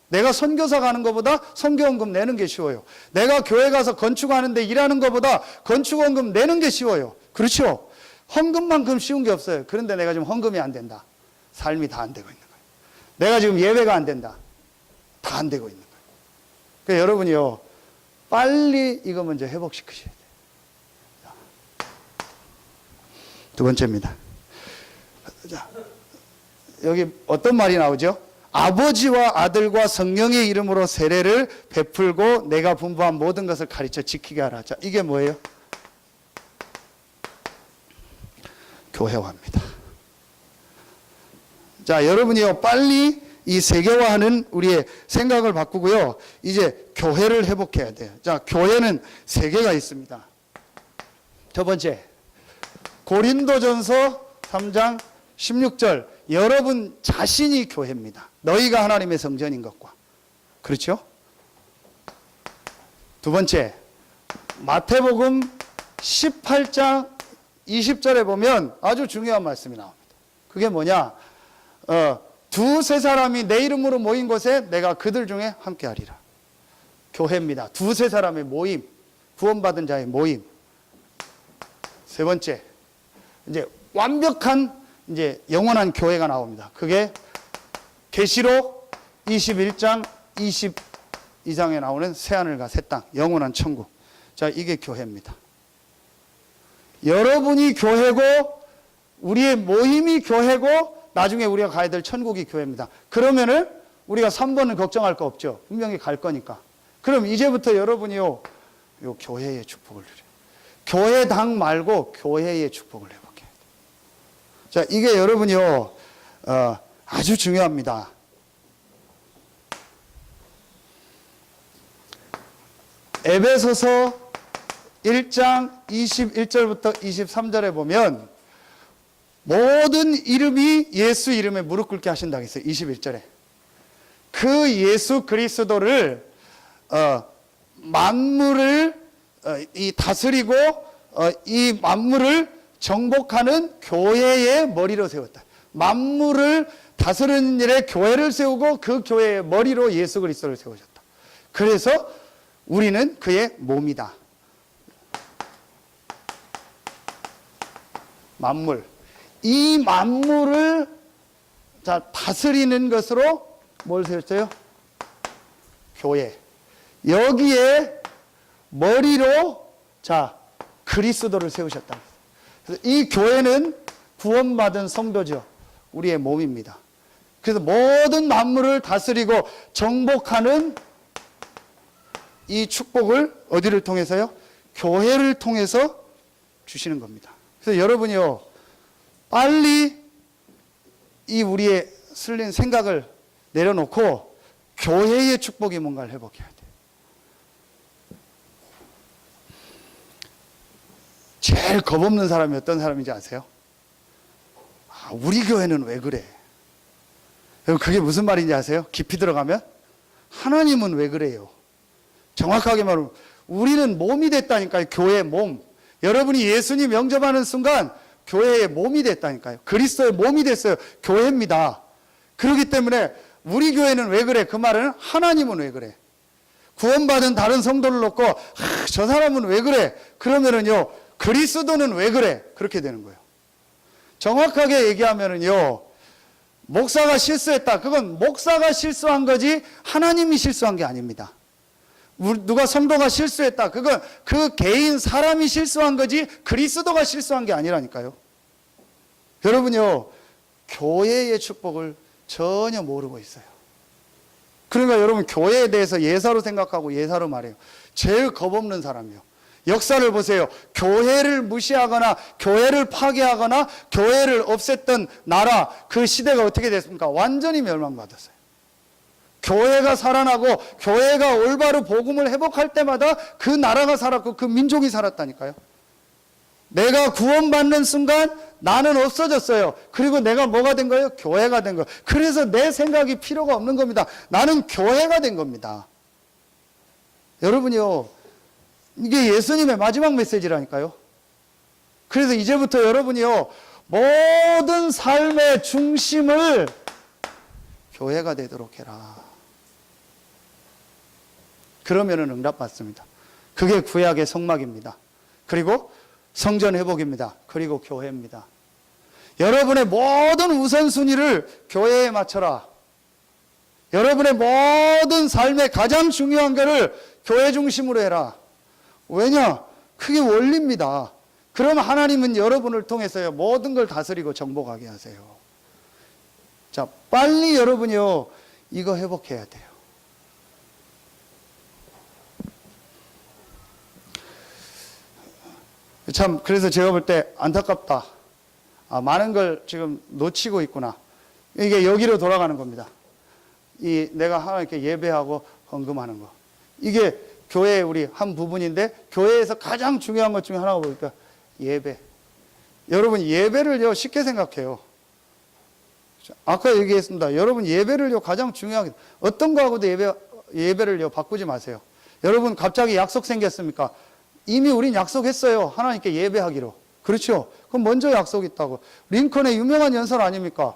내가 선교사 가는 것보다 선교헌금 내는 게 쉬워요. 내가 교회 가서 건축하는데 일하는 것보다 건축헌금 내는 게 쉬워요. 그렇죠? 헌금만큼 쉬운 게 없어요. 그런데 내가 지금 헌금이 안 된다. 삶이 다 안 되고 있는 거예요. 내가 지금 예배가 안 된다. 다 안 되고 있는 거예요. 그러니까 여러분이요, 빨리 이거 먼저 회복시키셔야 돼요. 두 번째입니다. 자, 여기 어떤 말이 나오죠? 아버지와 아들과 성령의 이름으로 세례를 베풀고 내가 분부한 모든 것을 가르쳐 지키게 하라. 자, 이게 뭐예요? 교회화입니다. 자, 여러분이요, 빨리 이 세계화하는 우리의 생각을 바꾸고요, 이제 교회를 회복해야 돼요. 자, 교회는 세 개가 있습니다. 첫 번째, 고린도전서 3장 16절, 여러분 자신이 교회입니다. 너희가 하나님의 성전인 것과. 그렇죠? 두 번째, 마태복음 18장 20절에 보면 아주 중요한 말씀이 나옵니다. 그게 뭐냐? 두세 사람이 내 이름으로 모인 곳에 내가 그들 중에 함께 하리라. 교회입니다. 두세 사람의 모임, 구원받은 자의 모임. 세 번째, 이제 완벽한 이제 영원한 교회가 나옵니다. 그게 계시록 21장 22장에 나오는 새하늘과 새 땅, 영원한 천국. 자, 이게 교회입니다. 여러분이 교회고 우리의 모임이 교회고 나중에 우리가 가야 될 천국이 교회입니다. 그러면은 우리가 3번은 걱정할 거 없죠. 분명히 갈 거니까. 그럼 이제부터 여러분이요, 요 교회의 축복을 누려요. 교회당 말고 교회의 축복을 회복해야 돼요. 자, 이게 여러분이요, 아주 중요합니다. 에베소서 1장 21절부터 23절에 보면 모든 이름이 예수 이름에 무릎 꿇게 하신다고 했어요. 21절에. 그 예수 그리스도를 만물을 이 다스리고 이 만물을 정복하는 교회의 머리로 세웠다. 만물을 다스리는 일에 교회를 세우고 그 교회의 머리로 예수 그리스도를 세우셨다. 그래서 우리는 그의 몸이다. 만물. 이 만물을 다스리는 것으로 뭘 세웠어요? 교회. 여기에 머리로 그리스도를 세우셨다. 그래서 이 교회는 구원받은 성도죠. 우리의 몸입니다. 그래서 모든 만물을 다스리고 정복하는 이 축복을 어디를 통해서요? 교회를 통해서 주시는 겁니다. 그래서 여러분이요, 빨리 이 우리의 슬린 생각을 내려놓고 교회의 축복이 뭔가를 회복해야 돼요. 제일 겁없는 사람이 어떤 사람인지 아세요? 우리 교회는 왜 그래? 그게 무슨 말인지 아세요? 깊이 들어가면 하나님은 왜 그래요? 정확하게 말하면 우리는 몸이 됐다니까요. 교회의 몸. 여러분이 예수님 영접하는 순간 교회의 몸이 됐다니까요. 그리스도의 몸이 됐어요. 교회입니다. 그렇기 때문에 우리 교회는 왜 그래? 그 말은 하나님은 왜 그래? 구원받은 다른 성도를 놓고 저 사람은 왜 그래? 그러면은요, 그리스도는 왜 그래? 그렇게 되는 거예요. 정확하게 얘기하면은요, 목사가 실수했다. 그건 목사가 실수한 거지 하나님이 실수한 게 아닙니다. 누가 성도가 실수했다. 그건 그 개인 사람이 실수한 거지 그리스도가 실수한 게 아니라니까요. 여러분요, 교회의 축복을 전혀 모르고 있어요. 그러니까 여러분 교회에 대해서 예사로 생각하고 예사로 말해요. 제일 겁없는 사람이요. 역사를 보세요. 교회를 무시하거나 교회를 파괴하거나 교회를 없앴던 나라, 그 시대가 어떻게 됐습니까? 완전히 멸망받았어요. 교회가 살아나고 교회가 올바로 복음을 회복할 때마다 그 나라가 살았고 그 민족이 살았다니까요. 내가 구원받는 순간 나는 없어졌어요. 그리고 내가 뭐가 된 거예요? 교회가 된 거예요. 그래서 내 생각이 필요가 없는 겁니다. 나는 교회가 된 겁니다. 여러분이요, 이게 예수님의 마지막 메시지라니까요. 그래서 이제부터 여러분이요, 모든 삶의 중심을 교회가 되도록 해라. 그러면은 응답받습니다. 그게 구약의 성막입니다. 그리고 성전 회복입니다. 그리고 교회입니다. 여러분의 모든 우선순위를 교회에 맞춰라. 여러분의 모든 삶의 가장 중요한 것을 교회 중심으로 해라. 왜냐? 그게 원리입니다. 그럼 하나님은 여러분을 통해서요, 모든 걸 다스리고 정복하게 하세요. 자, 빨리 여러분이요, 이거 회복해야 돼요. 참, 그래서 제가 볼 때 안타깝다. 많은 걸 지금 놓치고 있구나. 이게 여기로 돌아가는 겁니다. 내가 하나님께 예배하고 헌금하는 거. 이게 교회의 우리 한 부분인데, 교회에서 가장 중요한 것 중에 하나가 뭘까? 예배. 여러분, 예배를요, 쉽게 생각해요. 아까 얘기했습니다. 여러분, 예배를요, 가장 중요하게, 어떤 거하고도 예배를요, 바꾸지 마세요. 여러분, 갑자기 약속 생겼습니까? 이미 우린 약속했어요. 하나님께 예배하기로. 그렇죠? 그럼 먼저 약속 있다고. 링컨의 유명한 연설 아닙니까?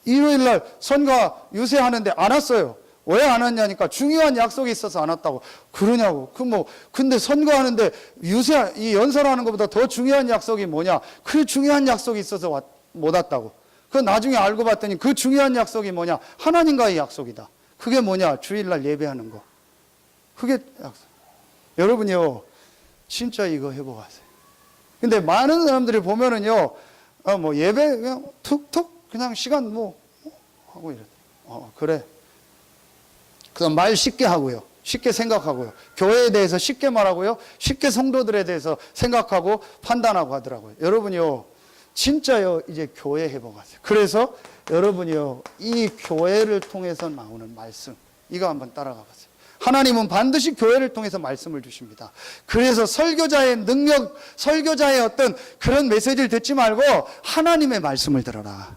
일요일 날 선거 유세하는데 안 왔어요. 왜 안 왔냐니까 중요한 약속이 있어서 안 왔다고. 그러냐고. 근데 선거하는데 이 연설하는 것보다 더 중요한 약속이 뭐냐? 그 중요한 약속이 있어서 못 왔다고. 그 나중에 알고 봤더니 그 중요한 약속이 뭐냐? 하나님과의 약속이다. 그게 뭐냐? 주일날 예배하는 거. 그게 약속. 여러분이요, 진짜 이거 회복하세요. 근데 많은 사람들이 보면은요, 예배 그냥 툭툭 그냥 시간 하고 이래. 그래. 그럼 말 쉽게 하고요. 쉽게 생각하고요. 교회에 대해서 쉽게 말하고요. 쉽게 성도들에 대해서 생각하고 판단하고 하더라고요. 여러분이요, 진짜요, 이제 교회 회복하세요. 그래서 여러분이요, 이 교회를 통해서 나오는 말씀, 이거 한번 따라가 보세요. 하나님은 반드시 교회를 통해서 말씀을 주십니다. 그래서 설교자의 능력, 설교자의 어떤 그런 메시지를 듣지 말고 하나님의 말씀을 들어라.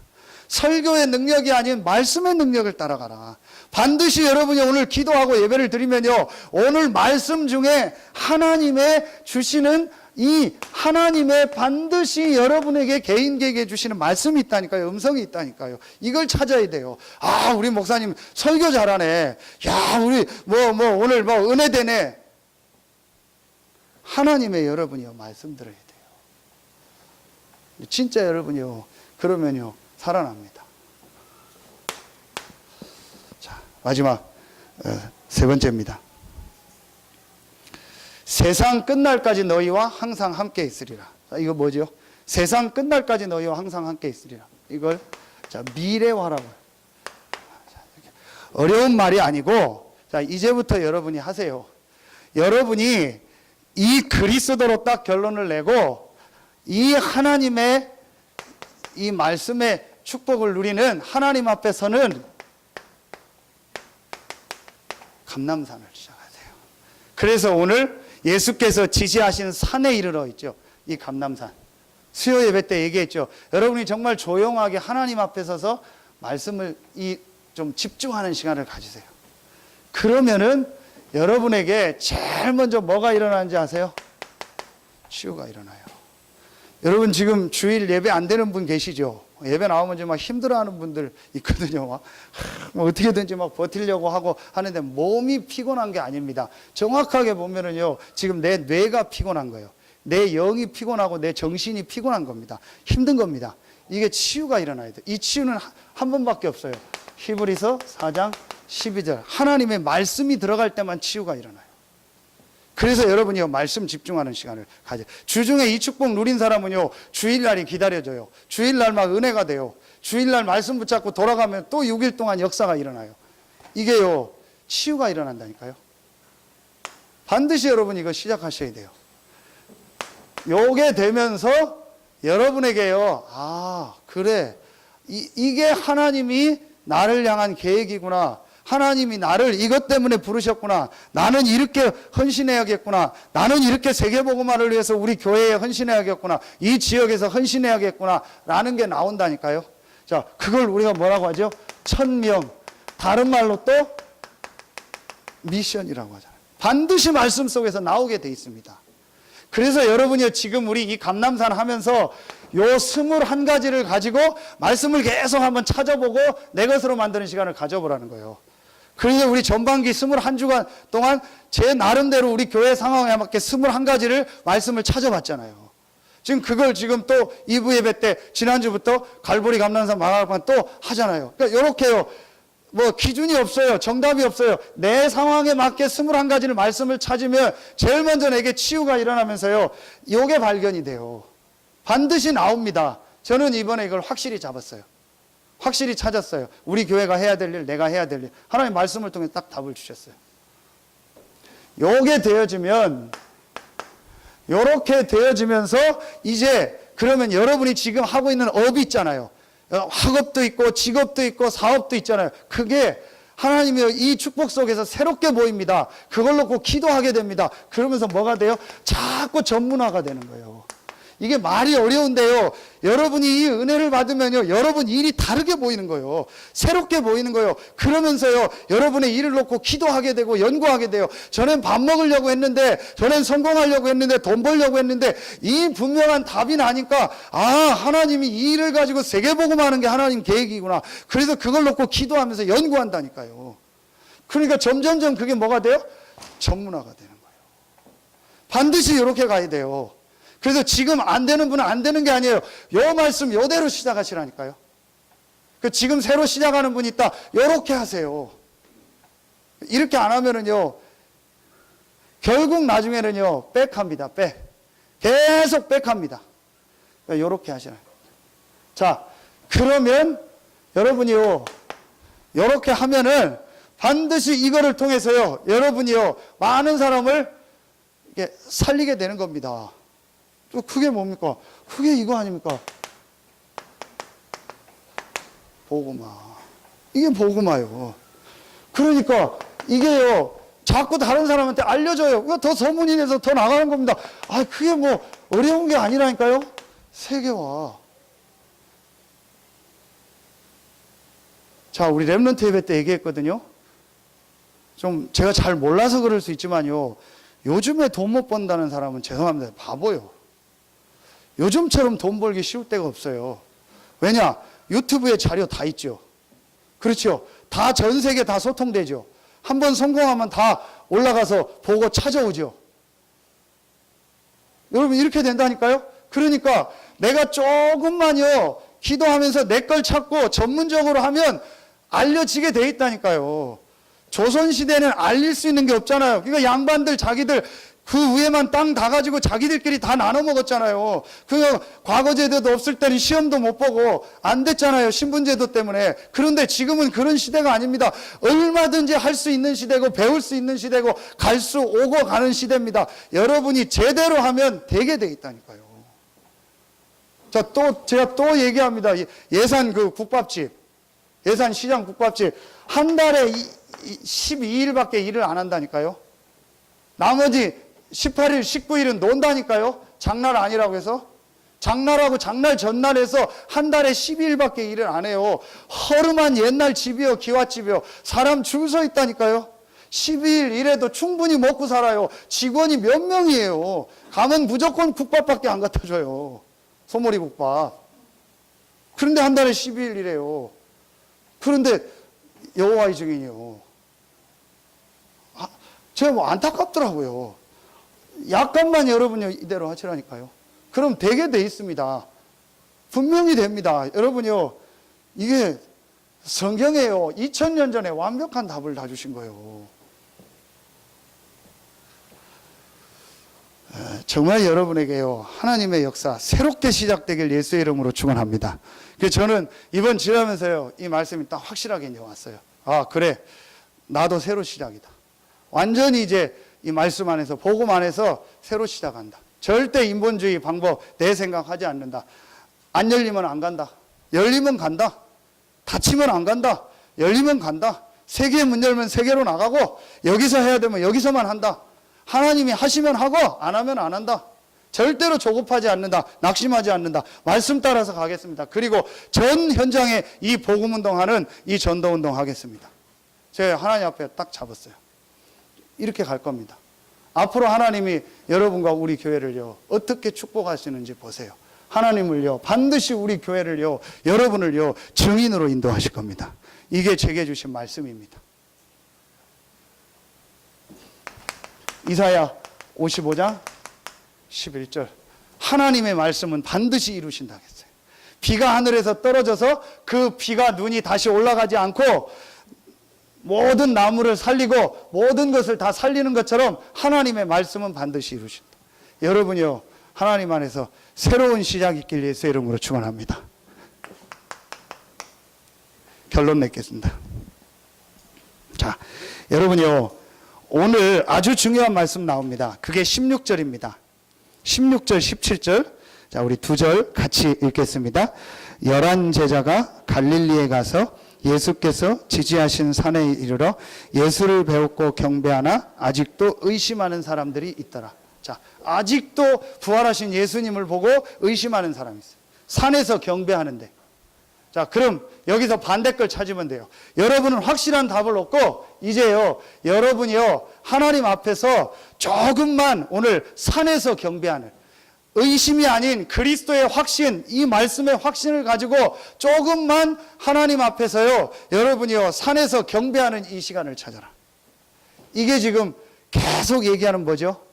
설교의 능력이 아닌 말씀의 능력을 따라가라. 반드시 여러분이 오늘 기도하고 예배를 드리면요, 오늘 말씀 중에 하나님의 주시는 이 하나님의 반드시 여러분에게 개인에게 주시는 말씀이 있다니까요. 음성이 있다니까요. 이걸 찾아야 돼요. 아, 우리 목사님 설교 잘하네. 야, 우리 오늘 은혜 되네. 하나님의 여러분이요, 말씀 들어야 돼요. 진짜 여러분이요, 그러면요, 살아납니다. 자, 마지막 세 번째입니다. 세상 끝날까지 너희와 항상 함께 있으리라. 자, 이거 뭐죠? 세상 끝날까지 너희와 항상 함께 있으리라. 이걸 자, 미래화라고. 어려운 말이 아니고, 자, 이제부터 여러분이 하세요. 여러분이 이 그리스도로 딱 결론을 내고 이 하나님의 이 말씀의 축복을 누리는 하나님 앞에서는 감람산을 시작하세요. 그래서 오늘 예수께서 지시하신 산에 이르러 있죠. 이 감람산. 수요 예배 때 얘기했죠. 여러분이 정말 조용하게 하나님 앞에 서서 말씀을 좀 집중하는 시간을 가지세요. 그러면은 여러분에게 제일 먼저 뭐가 일어나는지 아세요? 치유가 일어나요. 여러분 지금 주일 예배 안 되는 분 계시죠? 예배 나오면 좀 막 힘들어하는 분들 있거든요. 막 어떻게든지 막 버티려고 하고 하는데 몸이 피곤한 게 아닙니다. 정확하게 보면은요, 지금 내 뇌가 피곤한 거예요. 내 영이 피곤하고 내 정신이 피곤한 겁니다. 힘든 겁니다. 이게 치유가 일어나야 돼요. 이 치유는 한 번밖에 없어요. 히브리서 4장 12절. 하나님의 말씀이 들어갈 때만 치유가 일어나요. 그래서 여러분이요, 말씀 집중하는 시간을 가져. 주중에 이 축복 누린 사람은요, 주일날이 기다려져요. 주일날 막 은혜가 돼요. 주일날 말씀 붙잡고 돌아가면 또 6일 동안 역사가 일어나요. 이게요, 치유가 일어난다니까요. 반드시 여러분 이거 시작하셔야 돼요. 요게 되면서 여러분에게요, 아, 그래. 이게 하나님이 나를 향한 계획이구나. 하나님이 나를 이것 때문에 부르셨구나. 나는 이렇게 헌신해야겠구나. 나는 이렇게 세계복음화를 위해서 우리 교회에 헌신해야겠구나. 이 지역에서 헌신해야겠구나. 라는 게 나온다니까요. 자, 그걸 우리가 뭐라고 하죠? 천명. 다른 말로 또 미션이라고 하잖아요. 반드시 말씀 속에서 나오게 돼 있습니다. 그래서 여러분이 지금 우리 이 감람산 하면서 요 21가지를 가지고 말씀을 계속 한번 찾아보고 내 것으로 만드는 시간을 가져보라는 거예요. 그래서 우리 전반기 21주간 동안 제 나름대로 우리 교회 상황에 맞게 21가지를 말씀을 찾아봤잖아요. 지금 그걸 지금 또 2부 예배 때 지난주부터 갈보리 감람산 마가학관 또 하잖아요. 그러니까 요렇게요. 뭐 기준이 없어요. 정답이 없어요. 내 상황에 맞게 21가지를 말씀을 찾으면 제일 먼저 내게 치유가 일어나면서요, 요게 발견이 돼요. 반드시 나옵니다. 저는 이번에 이걸 확실히 잡았어요. 확실히 찾았어요. 우리 교회가 해야 될 일, 내가 해야 될 일. 하나님 말씀을 통해 딱 답을 주셨어요. 요게 되어지면, 요렇게 되어지면서 이제 그러면 여러분이 지금 하고 있는 업이 있잖아요. 학업도 있고 직업도 있고 사업도 있잖아요. 그게 하나님이 이 축복 속에서 새롭게 보입니다. 그걸 놓고 기도하게 됩니다. 그러면서 뭐가 돼요? 자꾸 전문화가 되는 거예요. 이게 말이 어려운데요, 여러분이 이 은혜를 받으면요, 여러분 일이 다르게 보이는 거예요. 새롭게 보이는 거예요. 그러면서요, 여러분의 일을 놓고 기도하게 되고 연구하게 돼요. 저는 밥 먹으려고 했는데, 저는 성공하려고 했는데, 돈 벌려고 했는데, 이 분명한 답이 나니까, 아, 하나님이 이 일을 가지고 세계복음하는 게 하나님 계획이구나. 그래서 그걸 놓고 기도하면서 연구한다니까요. 그러니까 점점점 그게 뭐가 돼요? 전문화가 되는 거예요. 반드시 이렇게 가야 돼요. 그래서 지금 안 되는 분은 안 되는 게 아니에요. 요 말씀 요대로 시작하시라니까요. 지금 새로 시작하는 분이 있다. 요렇게 하세요. 이렇게 안 하면은요, 결국 나중에는요, 백합니다. 계속 백합니다. 요렇게 하시라. 자, 그러면 여러분이요, 요렇게 하면은 반드시 이거를 통해서요, 여러분이요, 많은 사람을 이렇게 살리게 되는 겁니다. 또 그게 뭡니까? 그게 이거 아닙니까? 복음화. 이게 복음화요. 그러니까 이게요, 자꾸 다른 사람한테 알려줘요. 이거 더 소문이 내서 더 나가는 겁니다. 아, 그게 뭐 어려운 게 아니라니까요. 세계화. 자, 우리 렘넌트 예배 때 얘기했거든요. 좀 제가 잘 몰라서 그럴 수 있지만요, 요즘에 돈 못 번다는 사람은 죄송합니다, 바보요. 요즘처럼 돈 벌기 쉬울 때가 없어요. 왜냐? 유튜브에 자료 다 있죠. 그렇죠. 다 전 세계 다 소통되죠. 한번 성공하면 다 올라가서 보고 찾아오죠. 여러분, 이렇게 된다니까요. 그러니까 내가 조금만요, 기도하면서 내 걸 찾고 전문적으로 하면 알려지게 돼 있다니까요. 조선시대는 알릴 수 있는 게 없잖아요. 그러니까 양반들 자기들 그 위에만 땅 다 가지고 자기들끼리 다 나눠 먹었잖아요. 그 과거제도도 없을 때는 시험도 못 보고 안 됐잖아요. 신분제도 때문에. 그런데 지금은 그런 시대가 아닙니다. 얼마든지 할 수 있는 시대고 배울 수 있는 시대고 갈 수 오고 가는 시대입니다. 여러분이 제대로 하면 되게 돼 있다니까요. 자, 또 제가 또 얘기합니다. 예산 그 국밥집, 예산 시장 국밥집 한 달에 12일밖에 일을 안 한다니까요. 나머지 18일, 19일은 논다니까요. 장날 아니라고 해서. 장날하고 장날 전날에서 한 달에 12일밖에 일을 안 해요. 허름한 옛날 집이요, 기와집이요. 사람 줄 서 있다니까요. 12일 일해도 충분히 먹고 살아요. 직원이 몇 명이에요. 가면 무조건 국밥밖에 안 갖다 줘요. 소머리 국밥. 그런데 한 달에 12일 일해요. 그런데 여호와의 증인이요. 제가 뭐 안타깝더라고요. 약간만 여러분이 이대로 하시라니까요. 그럼 되게 돼 있습니다. 분명히 됩니다. 여러분요, 이게 성경에요, 2000년 전에 완벽한 답을 다 주신 거예요. 정말 여러분에게요, 하나님의 역사 새롭게 시작되길 예수의 이름으로 축원합니다. 그래서 저는 이번 지나면서요, 이 말씀이 딱 확실하게 이제 왔어요. 아, 그래, 나도 새로 시작이다. 완전히 이제 이 말씀 안에서, 복음 안에서 새로 시작한다. 절대 인본주의 방법 내 생각하지 않는다. 안 열리면 안 간다. 열리면 간다. 닫히면 안 간다. 열리면 간다. 세계의 문 열면 세계로 나가고, 여기서 해야 되면 여기서만 한다. 하나님이 하시면 하고 안 하면 안 한다. 절대로 조급하지 않는다. 낙심하지 않는다. 말씀 따라서 가겠습니다. 그리고 전 현장에 이 복음운동하는 이 전도운동 하겠습니다. 제가 하나님 앞에 딱 잡았어요. 이렇게 갈 겁니다. 앞으로 하나님이 여러분과 우리 교회를요, 어떻게 축복하시는지 보세요. 하나님을요, 반드시 우리 교회를요, 여러분을요, 증인으로 인도하실 겁니다. 이게 제게 주신 말씀입니다. 이사야 55장 11절. 하나님의 말씀은 반드시 이루신다 했어요. 비가 하늘에서 떨어져서 그 비가 눈이 다시 올라가지 않고 모든 나무를 살리고 모든 것을 다 살리는 것처럼 하나님의 말씀은 반드시 이루신다. 여러분이요, 하나님 안에서 새로운 시작이 있길 예수의 이름으로 축원합니다. 결론 맺겠습니다. 자, 여러분이요, 오늘 아주 중요한 말씀 나옵니다. 그게 16절입니다. 16절, 17절. 자, 우리 두 절 같이 읽겠습니다. 11 제자가 갈릴리에 가서 예수께서 지지하신 산에 이르러 예수를 배웠고 경배하나 아직도 의심하는 사람들이 있더라. 자, 아직도 부활하신 예수님을 보고 의심하는 사람이 있어요. 산에서 경배하는데. 자, 그럼 여기서 반대 걸 찾으면 돼요. 여러분은 확실한 답을 얻고 이제요, 여러분이요, 하나님 앞에서 조금만 오늘 산에서 경배하는, 의심이 아닌 그리스도의 확신, 이 말씀의 확신을 가지고 조금만 하나님 앞에서요, 여러분이요, 산에서 경배하는 이 시간을 찾아라. 이게 지금 계속 얘기하는 뭐죠?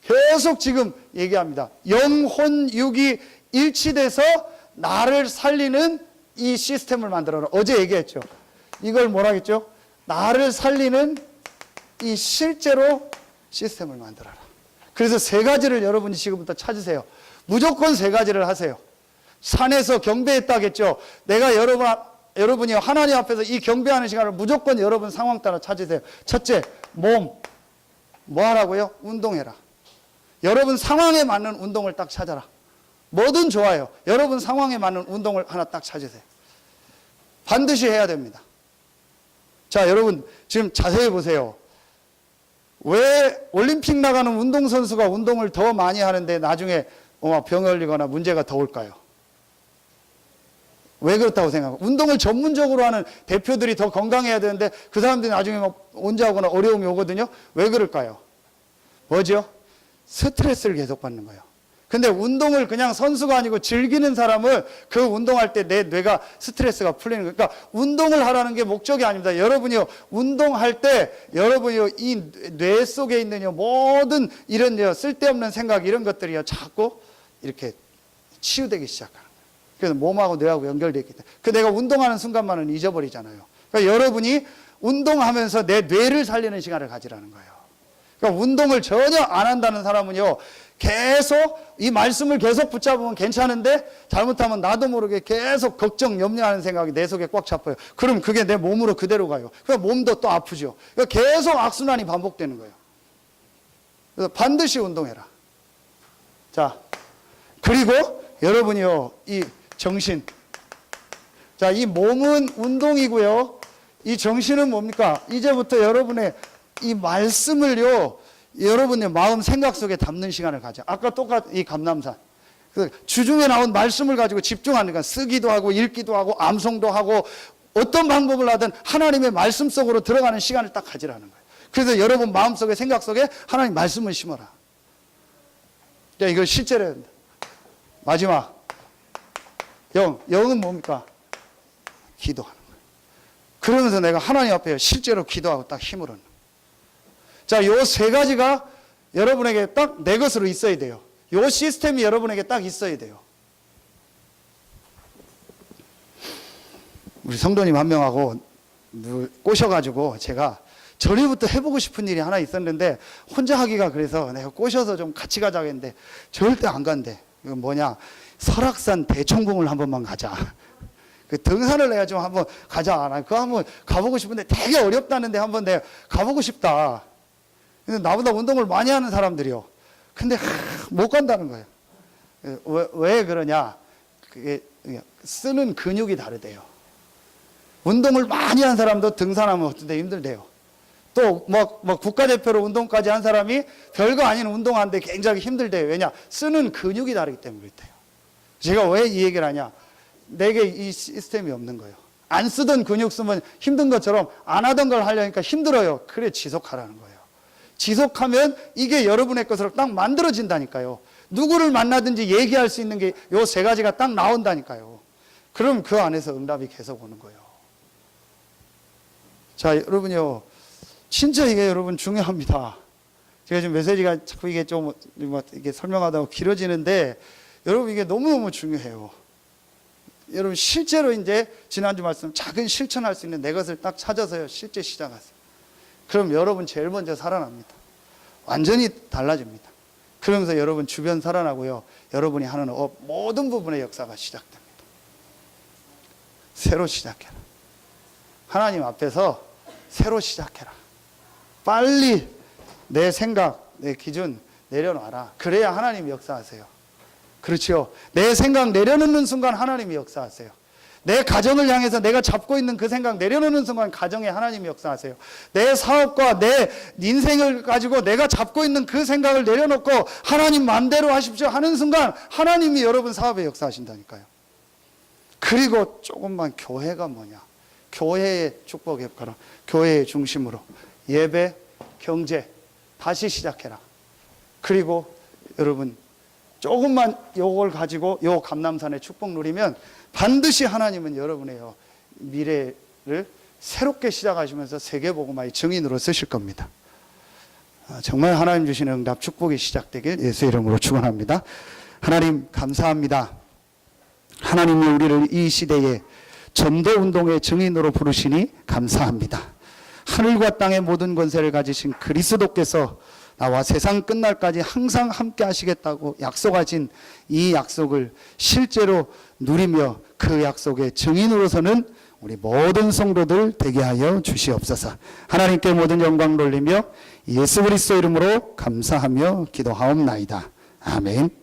계속 지금 얘기합니다. 영혼 육이 일치돼서 나를 살리는 이 시스템을 만들어라. 어제 얘기했죠. 이걸 뭐라 했죠? 나를 살리는 이 실제로 시스템을 만들어라. 그래서 세 가지를 여러분이 지금부터 찾으세요. 무조건 세 가지를 하세요. 산에서 경배했다겠죠. 내가 여러분이 하나님 앞에서 이 경배하는 시간을 무조건 여러분 상황 따라 찾으세요. 첫째, 몸. 뭐 하라고요? 운동해라. 여러분 상황에 맞는 운동을 딱 찾아라. 뭐든 좋아요. 여러분 상황에 맞는 운동을 하나 딱 찾으세요. 반드시 해야 됩니다. 자, 여러분 지금 자세히 보세요. 왜 올림픽 나가는 운동선수가 운동을 더 많이 하는데 나중에 병 걸리거나 문제가 더 올까요? 왜 그렇다고 생각해요? 운동을 전문적으로 하는 대표들이 더 건강해야 되는데 그 사람들이 나중에 막 온자하거나 어려움이 오거든요. 왜 그럴까요? 뭐죠? 스트레스를 계속 받는 거예요. 근데 운동을 그냥 선수가 아니고 즐기는 사람은 그 운동할 때 내 뇌가 스트레스가 풀리는 거예요. 그러니까 운동을 하라는 게 목적이 아닙니다. 여러분이요, 운동할 때 여러분이요, 이 뇌 속에 있는 모든 이런 쓸데없는 생각 이런 것들이요, 자꾸 이렇게 치유되기 시작하는 거예요. 그래서 몸하고 뇌하고 연결되어 있기 때문에. 그 내가 운동하는 순간만은 잊어버리잖아요. 그러니까 여러분이 운동하면서 내 뇌를 살리는 시간을 가지라는 거예요. 그러니까 운동을 전혀 안 한다는 사람은요, 계속 이 말씀을 계속 붙잡으면 괜찮은데 잘못하면 나도 모르게 계속 걱정, 염려하는 생각이 내 속에 꽉 잡혀요. 그럼 그게 내 몸으로 그대로 가요. 그러니까 몸도 또 아프죠. 그러니까 계속 악순환이 반복되는 거예요. 그래서 반드시 운동해라. 자, 그리고 여러분이요, 이 정신. 자, 이 몸은 운동이고요. 이 정신은 뭡니까? 이제부터 여러분의 이 말씀을요, 여러분의 마음 생각 속에 담는 시간을 가져. 아까 똑같이 이 감람산. 그 주중에 나온 말씀을 가지고 집중하는 거야. 쓰기도 하고 읽기도 하고 암송도 하고 어떤 방법을 하든 하나님의 말씀 속으로 들어가는 시간을 딱 가지라는 거예요. 그래서 여러분 마음 속에 생각 속에 하나님 말씀을 심어라. 자, 이걸 실제로 해야 된다. 마지막. 영은 뭡니까? 기도하는 거예요. 그러면서 내가 하나님 앞에 실제로 기도하고 딱 힘을 얻는. 자, 요 세 가지가 여러분에게 딱 내 것으로 있어야 돼요. 요 시스템이 여러분에게 딱 있어야 돼요. 우리 성도님 한 명하고 꼬셔가지고 제가 전에부터 해보고 싶은 일이 하나 있었는데 혼자 하기가 그래서 내가 꼬셔서 좀 같이 가자고 했는데 절대 안 간대. 이건 뭐냐? 설악산 대청봉을 한 번만 가자. 그 등산을 내가 좀 한번 가자. 나 그거 한번 가보고 싶은데 되게 어렵다는데 한번 내가 가보고 싶다. 근데 나보다 운동을 많이 하는 사람들이요. 근데 못 간다는 거예요. 왜 그러냐? 그게 쓰는 근육이 다르대요. 운동을 많이 한 사람도 등산하면 어떤데 힘들대요. 또 국가대표로 운동까지 한 사람이 별거 아닌 운동하는데 굉장히 힘들대요. 왜냐? 쓰는 근육이 다르기 때문에 그렇대요. 제가 왜 이 얘기를 하냐? 내게 이 시스템이 없는 거예요. 안 쓰던 근육 쓰면 힘든 것처럼 안 하던 걸 하려니까 힘들어요. 그래 지속하라는 거예요. 지속하면 이게 여러분의 것으로 딱 만들어진다니까요. 누구를 만나든지 얘기할 수 있는 게 요 세 가지가 딱 나온다니까요. 그럼 그 안에서 응답이 계속 오는 거예요. 자, 여러분요, 진짜 이게 여러분 중요합니다. 제가 지금 메시지가 자꾸 이게 좀 이게 설명하다가 길어지는데 여러분 이게 너무너무 중요해요. 여러분 실제로 이제 지난주 말씀 작은 실천할 수 있는 내 것을 딱 찾아서요, 실제 시작하세요. 그럼 여러분 제일 먼저 살아납니다. 완전히 달라집니다. 그러면서 여러분 주변 살아나고요, 여러분이 하는 모든 부분의 역사가 시작됩니다. 새로 시작해라. 하나님 앞에서 새로 시작해라. 빨리 내 생각, 내 기준 내려놔라. 그래야 하나님이 역사하세요. 그렇죠. 내 생각 내려놓는 순간 하나님이 역사하세요. 내 가정을 향해서 내가 잡고 있는 그 생각 내려놓는 순간 가정에 하나님이 역사하세요. 내 사업과 내 인생을 가지고 내가 잡고 있는 그 생각을 내려놓고 하나님 마음대로 하십시오 하는 순간 하나님이 여러분 사업에 역사하신다니까요. 그리고 조금만 교회가 뭐냐? 교회의 축복 역할을 교회의 중심으로 예배, 경제 다시 시작해라. 그리고 여러분 조금만 요걸 가지고 요 감람산의 축복 누리면 반드시 하나님은 여러분의 미래를 새롭게 시작하시면서 세계복음화의 증인으로 쓰실 겁니다. 정말 하나님 주시는 응답 축복이 시작되길 예수 이름으로 축원합니다. 하나님 감사합니다. 하나님이 우리를 이 시대에 전도운동의 증인으로 부르시니 감사합니다. 하늘과 땅의 모든 권세를 가지신 그리스도께서 나와 세상 끝날까지 항상 함께 하시겠다고 약속하신 이 약속을 실제로 누리며 그 약속의 증인으로서는 우리 모든 성도들 되게 하여 주시옵소서. 하나님께 모든 영광 돌리며 예수 그리스도 이름으로 감사하며 기도하옵나이다. 아멘.